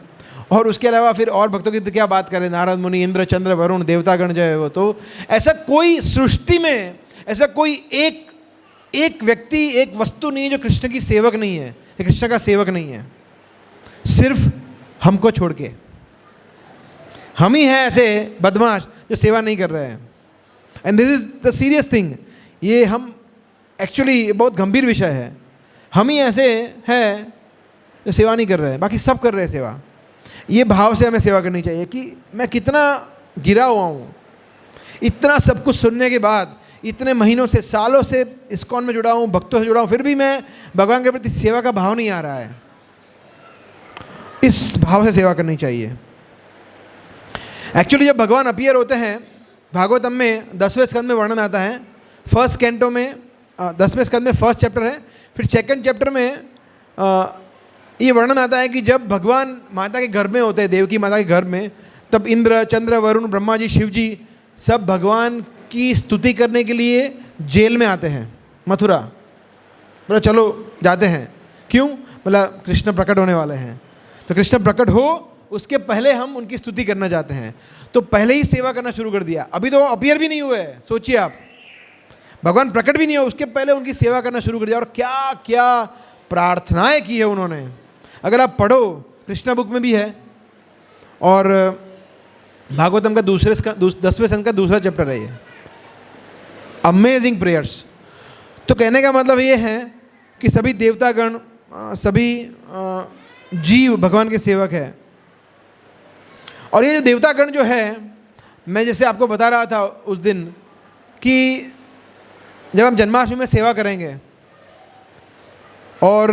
और उसके अलावा फिर और भक्तों की तो क्या बात करें, नारद मुनि, इंद्र, चंद्र, वरुण, देवतागण जो है वो, तो ऐसा कोई सृष्टि में ऐसा कोई एक व्यक्ति, एक वस्तु नहीं है जो कृष्ण की सेवक नहीं है, कृष्ण का सेवक नहीं है, सिर्फ हमको छोड़ के। हम ही हैं ऐसे बदमाश जो सेवा नहीं कर रहे हैं। And this is the serious thing. ये हम एक्चुअली बहुत गंभीर विषय है। हम ही ऐसे हैं जो सेवा नहीं कर रहे हैं, बाकी सब कर रहे हैं सेवा। ये भाव से हमें सेवा करनी चाहिए कि मैं कितना गिरा हुआ हूँ, इतना सब कुछ सुनने के बाद, इतने महीनों से, सालों से इस्कॉन में जुड़ा हूँ, भक्तों से जुड़ा हूँ, फिर भी मैं भगवान के प्रति सेवा का भाव नहीं आ रहा है। इस भाव से सेवा करनी चाहिए। एक्चुअली जब भगवान अपीयर होते हैं, भागवतम में 10वें स्कंद में वर्णन आता है, फर्स्ट कैंटो में 10वें स्कंद में फर्स्ट चैप्टर है, फिर सेकंड चैप्टर में ये वर्णन आता है कि जब भगवान माता के घर में होते हैं, देवकी माता के घर में, तब इंद्र, चंद्र, वरुण, ब्रह्मा जी, शिव जी सब भगवान की स्तुति करने के लिए जेल में आते हैं, मथुरा। बोला चलो जाते हैं। क्यों? बोला कृष्ण प्रकट होने वाले हैं, तो कृष्ण प्रकट हो उसके पहले हम उनकी स्तुति करना चाहते हैं। तो पहले ही सेवा करना शुरू कर दिया। अभी तो अपीयर भी नहीं हुए, सोचिए आप, भगवान प्रकट भी नहीं हो, उसके पहले उनकी सेवा करना शुरू कर दिया। और क्या क्या प्रार्थनाएं की है उन्होंने, अगर आप पढ़ो, कृष्णा बुक में भी है, और भागवतम का 10वें स्कंद का दूसरा चैप्टर है ये। Amazing prayers. तो कहने का मतलब ये है कि सभी देवतागण, सभी जीव भगवान के सेवक है। और ये जो देवतागण जो है, मैं जैसे आपको बता रहा था उस दिन कि जब हम जन्माष्टमी में सेवा करेंगे और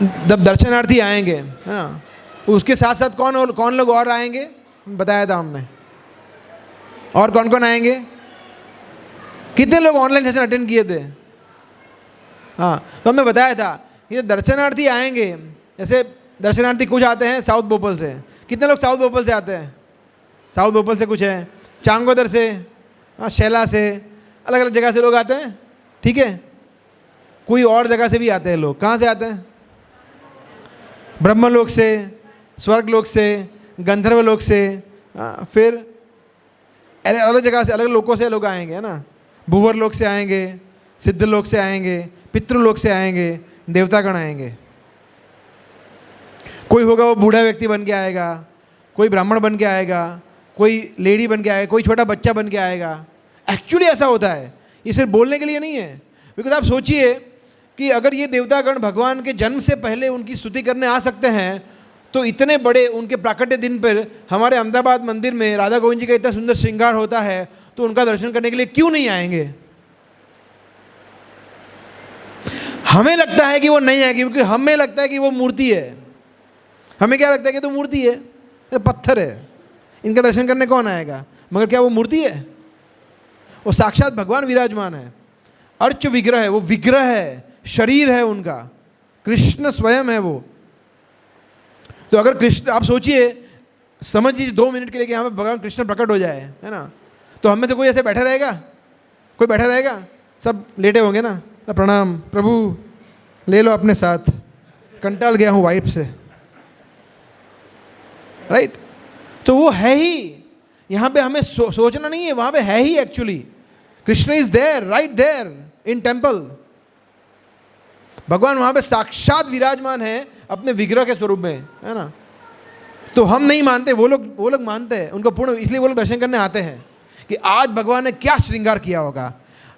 जब दर्शनार्थी आएंगे, है ना, उसके साथ साथ कौन लोग और आएंगे, बताया था हमने। और कौन कौन आएंगे? कितने लोग ऑनलाइन सेशन अटेंड किए थे? हाँ, तो हमने बताया था ये दर्शनार्थी आएंगे। जैसे दर्शनार्थी कुछ आते हैं साउथ भोपाल से। कितने लोग साउथ भोपाल से आते हैं? साउथ भोपाल से कुछ है, चांगोदर से, शैला से, अलग अलग जगह से लोग आते हैं, ठीक है। कोई और जगह से भी आते हैं लोग। कहाँ से आते हैं? ब्रह्मलोक से, स्वर्गलोक से, गंधर्वलोक से, फिर अलग जगह से, अलग लोकों से लोग आएंगे, है ना। भूवर लोक से आएंगे, सिद्धलोक से आएंगे, पितृलोक से आएंगे, देवतागण आएंगे। कोई होगा वो बूढ़ा व्यक्ति बन के आएगा, कोई ब्राह्मण बन के आएगा, कोई लेडी बन के आएगा, कोई छोटा बच्चा बन के आएगा। एक्चुअली ऐसा होता है, ये सिर्फ बोलने के लिए नहीं है। बिकॉज आप सोचिए कि अगर ये देवतागण भगवान के जन्म से पहले उनकी स्तुति करने आ सकते हैं, तो इतने बड़े उनके प्राकट्य दिन पर हमारे अहमदाबाद मंदिर में राधा गोविंद जी का इतना सुंदर श्रृंगार होता है, तो उनका दर्शन करने के लिए क्यों नहीं आएंगे? हमें लगता है कि वो नहीं आएगी, क्योंकि हमें लगता है कि वो मूर्ति है। हमें क्या लगता है कि तो मूर्ति है, ये पत्थर है, इनका दर्शन करने कौन आएगा? मगर क्या वो मूर्ति है? वो साक्षात भगवान विराजमान है। अर्च विग्रह है, वो विग्रह है, शरीर है उनका, कृष्ण स्वयं है वो। तो अगर कृष्ण, आप सोचिए, समझ लीजिए 2 मिनट के लिए कि यहाँ पे भगवान कृष्ण प्रकट हो जाए, है ना, तो हम में से कोई ऐसे बैठा रहेगा? कोई बैठा रहेगा? सब लेटे होंगे ना, प्रणाम प्रभु ले लो अपने साथ, कंटाल गया हूँ वाइफ से, राइट? तो वो है ही, यहाँ पे हमें सोचना नहीं है, वहाँ पे है ही actually. Krishna is there, right there in temple. भगवान वहाँ पे साक्षात विराजमान है अपने विग्रह के स्वरूप में, है ना। तो हम नहीं मानते, वो लोग मानते हैं, उनको पूर्ण, इसलिए वो लोग दर्शन करने आते हैं कि आज भगवान ने क्या श्रृंगार किया होगा,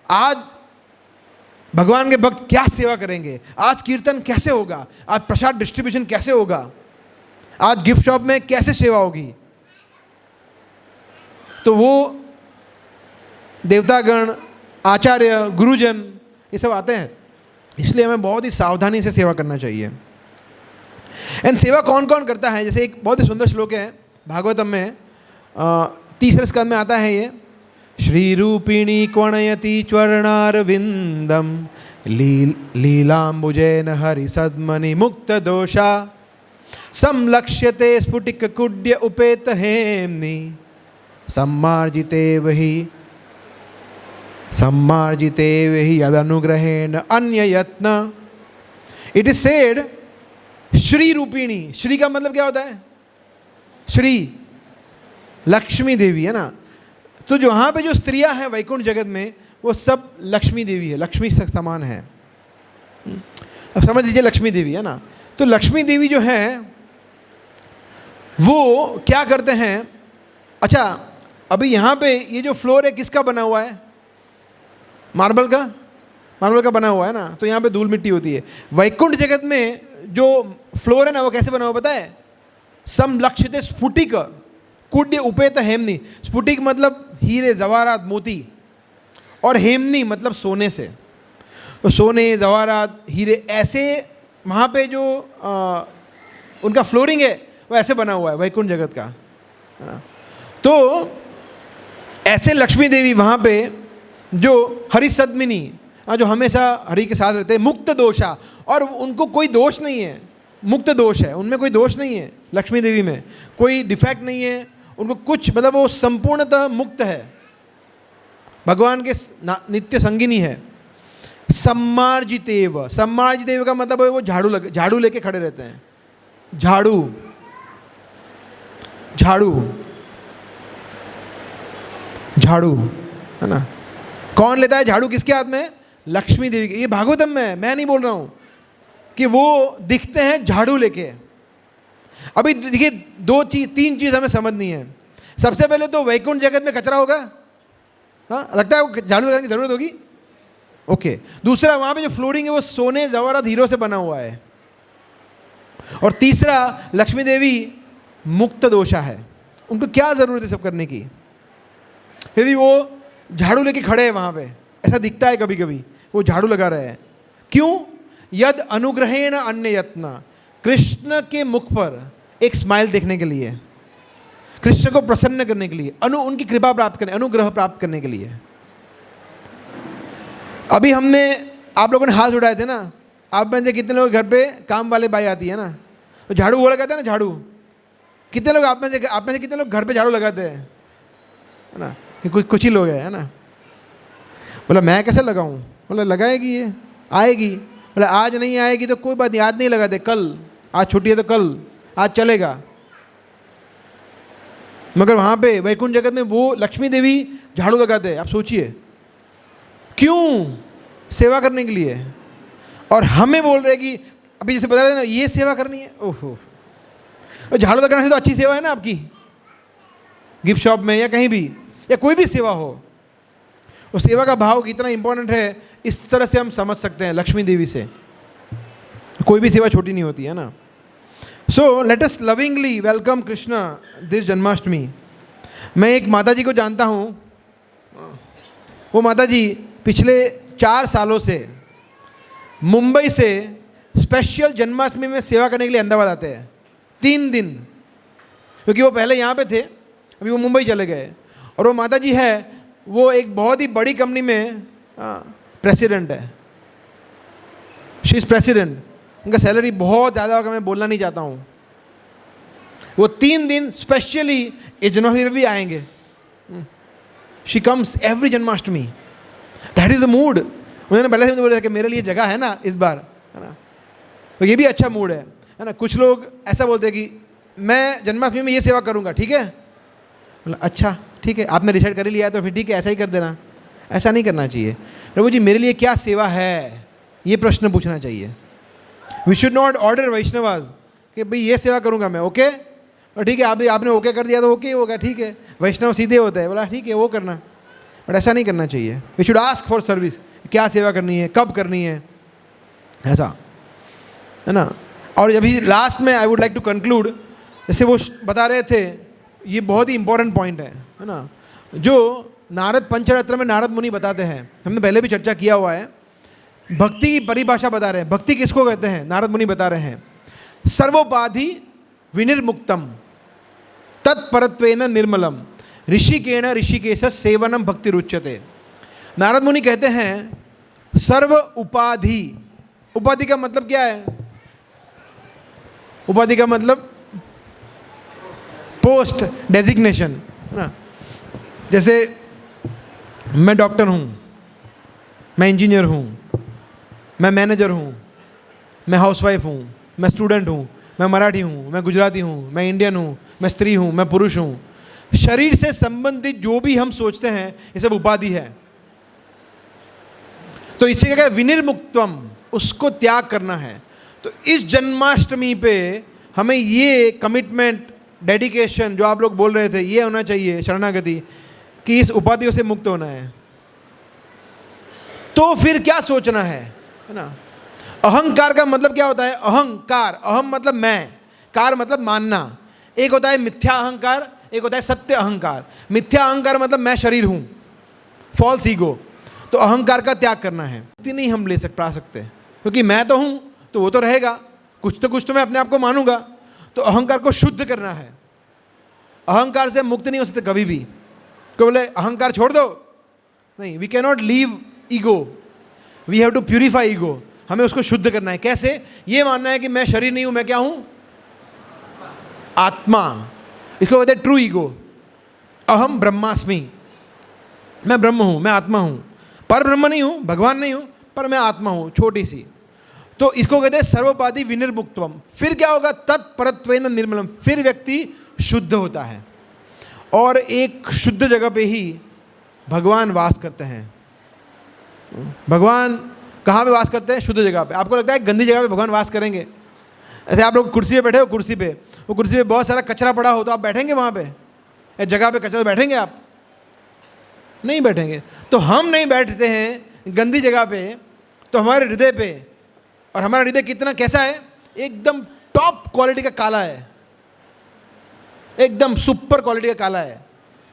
आज भगवान के भक्त क्या सेवा करेंगे, आज कीर्तन कैसे होगा, आज प्रसाद डिस्ट्रीब्यूशन कैसे होगा, आज गिफ्ट शॉप में कैसे सेवा होगी। तो वो देवतागण, आचार्य, गुरुजन, ये सब आते हैं, इसलिए हमें बहुत ही सावधानी से सेवा करना चाहिए। एंड सेवा कौन कौन करता है? जैसे एक बहुत ही सुंदर श्लोक है भागवतम में, 3रे स्कंद में आता है ये, श्री रूपिणी क्वणयति च्वर्णारविंदम लीलाम्बुजैन हरि सद्मनि मुक्त दोषा संलक्ष्यते स्फुटिक कुड्य उपेत हेम्नि सम्मार्जिते वही यदनुग्रहेण अन्य यत्न। इट इज सेड श्री रूपिणी, श्री का मतलब क्या होता है? श्री लक्ष्मी देवी, है ना। तो जो वहाँ पे जो स्त्रियां हैं वैकुंठ जगत में, वो सब लक्ष्मी देवी है, लक्ष्मी समान है। अब समझ लीजिए लक्ष्मी देवी, है ना। तो लक्ष्मी देवी जो है वो क्या करते हैं? अच्छा, अभी यहाँ पे ये जो फ्लोर है किसका बना हुआ है? मार्बल का बना हुआ है ना। तो यहाँ पे धूल मिट्टी होती है। वैकुंठ जगत में जो फ्लोर है ना, वो कैसे बना हुआ पता है? समलक्षित स्फुटिक कुड्य उपेत हेमनी। स्फुटिक मतलब हीरे, जवाहरात, मोती, और हेमनी मतलब सोने से। तो सोने, जवाहरात, हीरे, ऐसे वहाँ पे जो उनका फ्लोरिंग है वो ऐसे बना हुआ है वैकुंठ जगत का, है ना। तो ऐसे लक्ष्मी देवी वहाँ पे जो हरि सद्मिनी, जो हमेशा हरि के साथ रहते हैं, मुक्त दोषा, और उनको कोई दोष नहीं है, मुक्त दोष है, उनमें कोई दोष नहीं है, लक्ष्मी देवी में कोई डिफेक्ट नहीं है, उनको कुछ, मतलब वो संपूर्णतः मुक्त है, भगवान के नित्य संगिनी है। सम्मार्जितेव, सम्मार्जितेव का मतलब है वो झाड़ू लेके खड़े रहते हैं, झाड़ू, है ना। कौन लेता है झाड़ू? किसके हाथ में? लक्ष्मी देवी के। ये भागवतम में है, मैं नहीं बोल रहा हूँ, कि वो दिखते हैं झाड़ू लेके। अभी देखिए 3 चीज़ हमें समझनी है। सबसे पहले तो वैकुंठ जगत में कचरा होगा, हाँ, लगता है झाड़ू लगाने की ज़रूरत होगी, ओके। दूसरा, वहाँ पे जो फ्लोरिंग है वो सोने, जवाहरात, हीरो से बना हुआ है। और तीसरा, लक्ष्मी देवी मुक्त दोषा है, उनको क्या ज़रूरत है सब करने की, फिर भी वो झाड़ू लेके खड़े हैं वहाँ पे। ऐसा दिखता है कभी कभी वो झाड़ू लगा रहे हैं। क्यों? यद अनुग्रहेण अन्य यत्न, कृष्ण के मुख पर एक स्माइल देखने के लिए, कृष्ण को प्रसन्न करने के लिए, उनकी कृपा प्राप्त करने, अनुग्रह प्राप्त करने के लिए। अभी हमने, आप लोगों ने हाथ उठाए थे ना, आप में से कितने लोग घर पे काम वाले बाई आती है ना, तो झाड़ू वो लगाते हैं ना, झाड़ू। कितने लोग आप में से कितने लोग घर पे झाड़ू लगाते हैं, है ना? कुछ ही लोग हैं, है ना। बोला मैं कैसे लगाऊं? बोला लगाएगी, ये आएगी। बोला आज नहीं आएगी तो कोई बात नहीं, आज नहीं लगाते, कल, आज छुट्टी है तो कल, आज चलेगा। मगर वहाँ पे वैकुंठ जगत में वो लक्ष्मी देवी झाड़ू लगाते हैं। आप सोचिए, क्यों? सेवा करने के लिए। और हमें बोल रहे कि अभी जैसे बता रहे थे ना, ये सेवा करनी है, ओहो, झाड़ू लगाने से तो अच्छी सेवा है ना आपकी, गिफ्ट शॉप में या कहीं भी, या कोई भी सेवा हो, वो सेवा का भाव कितना इंपॉर्टेंट है, इस तरह से हम समझ सकते हैं लक्ष्मी देवी से। कोई भी सेवा छोटी नहीं होती है ना। So let us lovingly welcome Krishna this Janmashtami. मैं एक माता जी को जानता हूँ, वो माता जी पिछले 4 सालों से मुंबई से स्पेशल जन्माष्टमी में सेवा करने के लिए अहमदाबाद आते हैं 3 दिन, क्योंकि वो पहले यहाँ पे थे, अभी वो मुंबई चले गए, और वो माता जी है वो एक बहुत ही बड़ी कंपनी में प्रेसिडेंट है, शी इज़ प्रेसिडेंट। उनका सैलरी बहुत ज़्यादा होगा, मैं बोलना नहीं चाहता हूँ। वो 3 दिन स्पेशली इस जन्माष्टमी पे भी आएंगे। She comes every Janmashtami, that is the mood. उन्होंने पहले से मुझे बोला कि मेरे लिए जगह है ना इस बार, है ना, तो ये भी अच्छा मूड है ना। कुछ लोग ऐसा बोलते हैं कि मैं जन्माष्टमी में ये सेवा करूँगा, ठीक है, बोला अच्छा ठीक है, आपने डिसाइड कर ही लिया है तो फिर ठीक है, ऐसा ही कर देना। ऐसा नहीं करना चाहिए। प्रभु जी मेरे लिए क्या सेवा है, ये प्रश्न पूछना चाहिए। वी शुड नॉट ऑर्डर वैष्णवाज कि भाई ये सेवा करूँगा मैं, ओके, और ठीक है आपने ओके कर दिया तो ओके होगा, ठीक है। वैष्णव सीधे होता है, बोला ठीक है वो करना, बट ऐसा नहीं करना चाहिए। We should ask for service, क्या सेवा करनी है, कब करनी है, ऐसा है ना। और अभी लास्ट में I would like to conclude, जैसे वो बता रहे थे, ये बहुत ही इंपॉर्टेंट पॉइंट है ना, जो नारद पंचरत्न में नारद मुनि बताते हैं, हमने पहले भी चर्चा किया हुआ है। भक्ति की परिभाषा बता रहे हैं, भक्ति किसको कहते हैं, नारद मुनि बता रहे हैं, सर्वोपाधि विनिर्मुक्तम तत्परत्वेन निर्मलम ऋषिकेण ऋषिकेश सेवनम भक्ति रुच्यते। नारद मुनि कहते हैं सर्व उपाधि, उपाधि का मतलब क्या है, उपाधि का मतलब पोस्ट डेजिग्नेशन, है ना। जैसे मैं डॉक्टर हूँ, मैं इंजीनियर हूँ, मैं मैनेजर हूँ, मैं हाउसवाइफ हूँ, मैं स्टूडेंट हूँ, मैं मराठी हूँ, मैं गुजराती हूँ, मैं इंडियन हूँ, मैं स्त्री हूँ, मैं पुरुष हूँ। शरीर से संबंधित जो भी हम सोचते हैं ये सब उपाधि है। तो इससे क्या कहते हैं, विनिर्मुक्तम, उसको त्याग करना है। तो इस जन्माष्टमी पे हमें ये कमिटमेंट, डेडिकेशन जो आप लोग बोल रहे थे, ये होना चाहिए, शरणागति, कि इस उपाधियों से मुक्त होना है। तो फिर क्या सोचना है ना। अहंकार का मतलब क्या होता है, अहंकार, अहम मतलब मैं, कार मतलब मानना। एक होता है मिथ्या अहंकार, एक होता है सत्य अहंकार। मिथ्या अहंकार मतलब मैं शरीर हूँ, फॉल्स ईगो। तो अहंकार का त्याग करना है, मुक्ति नहीं हम पा सकते, क्योंकि मैं तो हूँ तो वो तो रहेगा, कुछ तो मैं अपने आप को मानूंगा। तो अहंकार को शुद्ध करना है। अहंकार से मुक्त नहीं हो सकते कभी भी। को बोले अहंकार छोड़ दो, नहीं, we can not leave ego, we have to purify ego. हमें उसको शुद्ध करना है। कैसे, ये मानना है कि मैं शरीर नहीं हूं, मैं क्या हूं, आत्मा। इसको कहते हैं ट्रू ईगो। अहम ब्रह्मास्मि, मैं ब्रह्म हूं, मैं आत्मा हूं, पर ब्रह्म नहीं हूं, भगवान नहीं हूं, पर मैं आत्मा हूं, छोटी सी। तो इसको कहते हैं सर्वोपाधि विनिर्मुक्तम। फिर क्या होगा, तत्परत्वेन निर्मलम, फिर व्यक्ति शुद्ध होता है। और एक शुद्ध जगह पे ही भगवान वास करते हैं। भगवान कहाँ पे वास करते हैं, शुद्ध जगह पे। आपको लगता है गंदी जगह पे भगवान वास करेंगे? ऐसे आप लोग कुर्सी पे बैठे हो, कुर्सी पे, वो कुर्सी पे बहुत सारा कचरा पड़ा हो तो आप बैठेंगे वहाँ पे? एक जगह पे कचरा बैठेंगे आप? नहीं बैठेंगे। तो हम नहीं बैठते हैं गंदी जगह पे, तो हमारे हृदय पे, और हमारा हृदय कितना कैसा है, एकदम टॉप क्वालिटी का काला है, एकदम सुपर क्वालिटी का काला है।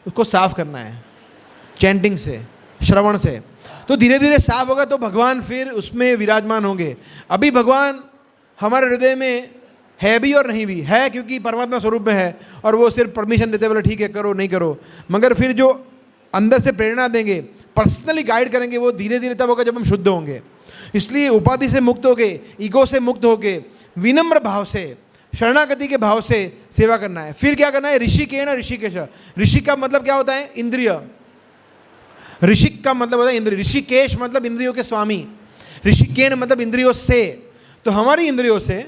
उसको साफ करना है चैंटिंग से, श्रवण से। तो धीरे धीरे साफ होगा तो भगवान फिर उसमें विराजमान होंगे। अभी भगवान हमारे हृदय में है भी और नहीं भी है, क्योंकि परमात्मा स्वरूप में है, और वो सिर्फ परमिशन देते बोले ठीक है करो नहीं करो। मगर फिर जो अंदर से प्रेरणा देंगे, पर्सनली गाइड करेंगे, वो धीरे धीरे तब होगा जब हम शुद्ध होंगे। इसलिए उपाधि से मुक्त होके, ईगो से मुक्त होके, विनम्र भाव से, शरणागति के भाव से सेवा करना है। फिर क्या करना है, ऋषिकेण ऋषिकेश। ऋषि का मतलब क्या होता है, इंद्रिय। ऋषिक का मतलब होता है इंद्रिय। ऋषिकेश मतलब इंद्रियों के स्वामी। ऋषिकेण मतलब इंद्रियों से। तो हमारी इंद्रियों से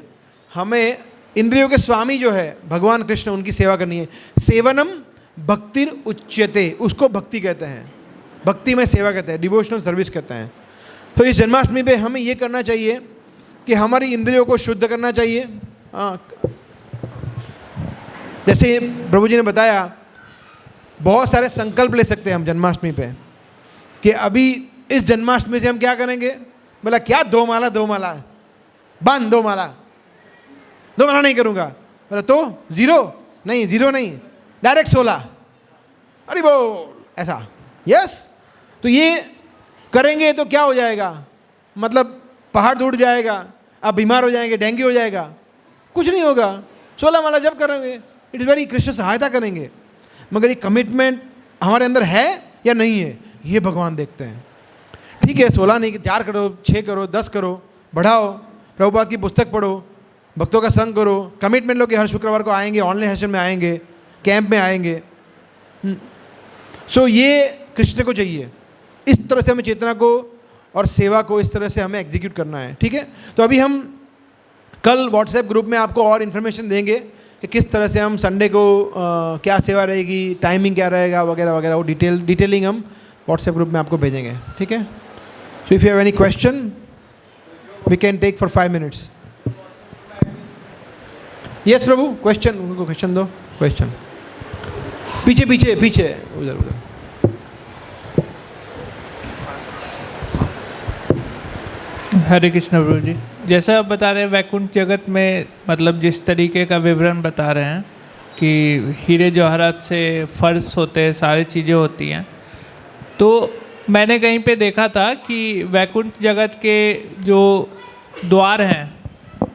हमें इंद्रियों के स्वामी जो है भगवान कृष्ण, उनकी सेवा करनी है। सेवनम भक्तिर उच्यते, उसको भक्ति कहते हैं, भक्ति में सेवा कहते हैं, डिवोशनल सर्विस कहते हैं। तो इस जन्माष्टमी पे हमें ये करना चाहिए कि हमारी इंद्रियों को शुद्ध करना चाहिए। जैसे प्रभु जी ने बताया, बहुत सारे संकल्प ले सकते हैं हम जन्माष्टमी पे कि अभी इस जन्माष्टमी से हम क्या करेंगे। बोला क्या, 2 माला 2 माला बंद, 2 माला नहीं करूँगा। बोला तो 0 नहीं, 0 नहीं, डायरेक्ट 16। अरे बोल, ऐसा, यस। तो ये करेंगे तो क्या हो जाएगा, मतलब पहाड़ टूट जाएगा, आप बीमार हो जाएंगे, डेंगू हो जाएगा, कुछ नहीं होगा। 16 माला जब करेंगे, इट इज़ वेरी, कृष्ण सहायता करेंगे। मगर ये कमिटमेंट हमारे अंदर है या नहीं है, ये भगवान देखते हैं। ठीक है, 16 नहीं, 4 करो, 6 करो, 10 करो, बढ़ाओ, प्रभुपाद की पुस्तक पढ़ो, भक्तों का संग करो, कमिटमेंट लो कि हर शुक्रवार को आएंगे, ऑनलाइन सेशन में आएंगे, कैंप में आएंगे। सो ये कृष्ण को चाहिए, इस तरह से हमें चेतना को और सेवा को इस तरह से हमें एग्जीक्यूट करना है। ठीक है, तो अभी हम कल व्हाट्सएप ग्रुप में आपको और इन्फॉर्मेशन देंगे कि किस तरह से हम संडे को क्या सेवा रहेगी, टाइमिंग क्या रहेगा वगैरह वगैरह, वो डिटेलिंग हम व्हाट्सएप ग्रुप में आपको भेजेंगे। ठीक है, so if you have any question we can take for 5 minutes. Yes प्रभु, क्वेश्चन, उनको क्वेश्चन दो, क्वेश्चन पीछे पीछे पीछे, उधर उधर। हरे कृष्ण प्रभु जी, जैसा आप बता रहे हैं वैकुंठ जगत में, मतलब जिस तरीके का विवरण बता रहे हैं कि हीरे जवाहरात से फर्श होते हैं, सारी चीज़ें होती हैं, तो मैंने कहीं पे देखा था कि वैकुंठ जगत के जो द्वार हैं,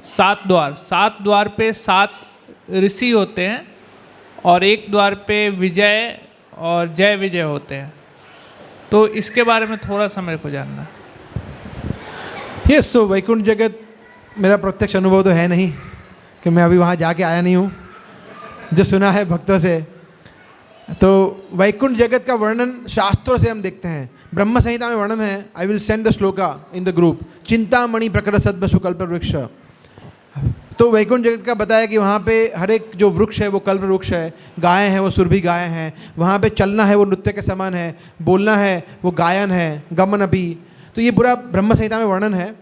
7 द्वार पे 7 ऋषि होते हैं और एक द्वार पे विजय और जय विजय होते हैं। तो इसके बारे में थोड़ा सा मेरे को जानना है। यस, सो वैकुंठ जगत मेरा प्रत्यक्ष अनुभव तो है नहीं, कि मैं अभी वहाँ जाके आया नहीं हूँ, जो सुना है भक्तों से। तो वैकुंठ जगत का वर्णन शास्त्रों से हम देखते हैं, ब्रह्म संहिता में वर्णन है। I will send the shloka in the group. Chintamani प्रकट सद्म सुकल्प वृक्ष। तो वैकुंठ जगत का बताया कि वहाँ पे हर एक जो वृक्ष है वो कल्प वृक्ष है, गायें हैं वो सुरभि गायें हैं, वहाँ पे चलना है वो नृत्य के समान है, बोलना है वो गायन है, गमन अभी। तो ये पूरा ब्रह्म संहिता में वर्णन है।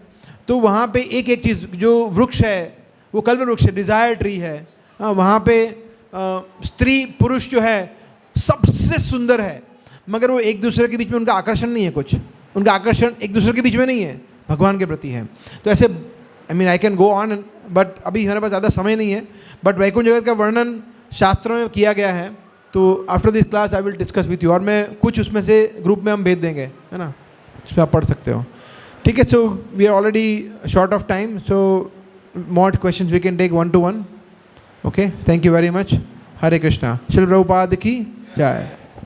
तो वहाँ पे एक एक चीज़ जो वृक्ष है वो कल्प वृक्ष है, डिज़ायर ट्री है। वहाँ पे स्त्री पुरुष जो है सबसे सुंदर है, मगर वो एक दूसरे के बीच में उनका आकर्षण नहीं है, कुछ उनका आकर्षण एक दूसरे के बीच में नहीं है, भगवान के प्रति है। तो ऐसे I can go on, but अभी हमारे पास ज़्यादा समय नहीं है। बट वैकुंठ जगत का वर्णन शास्त्रों में किया गया है। तो after this class I will discuss with you, और मैं कुछ उसमें से ग्रुप में हम भेज देंगे, है ना, उसमें आप पढ़ सकते हो। ठीक है, so we are already short of time, so more questions we can take 1 to 1। Okay, thank you very much. Hare Krishna. Shri Prabhupada की जय।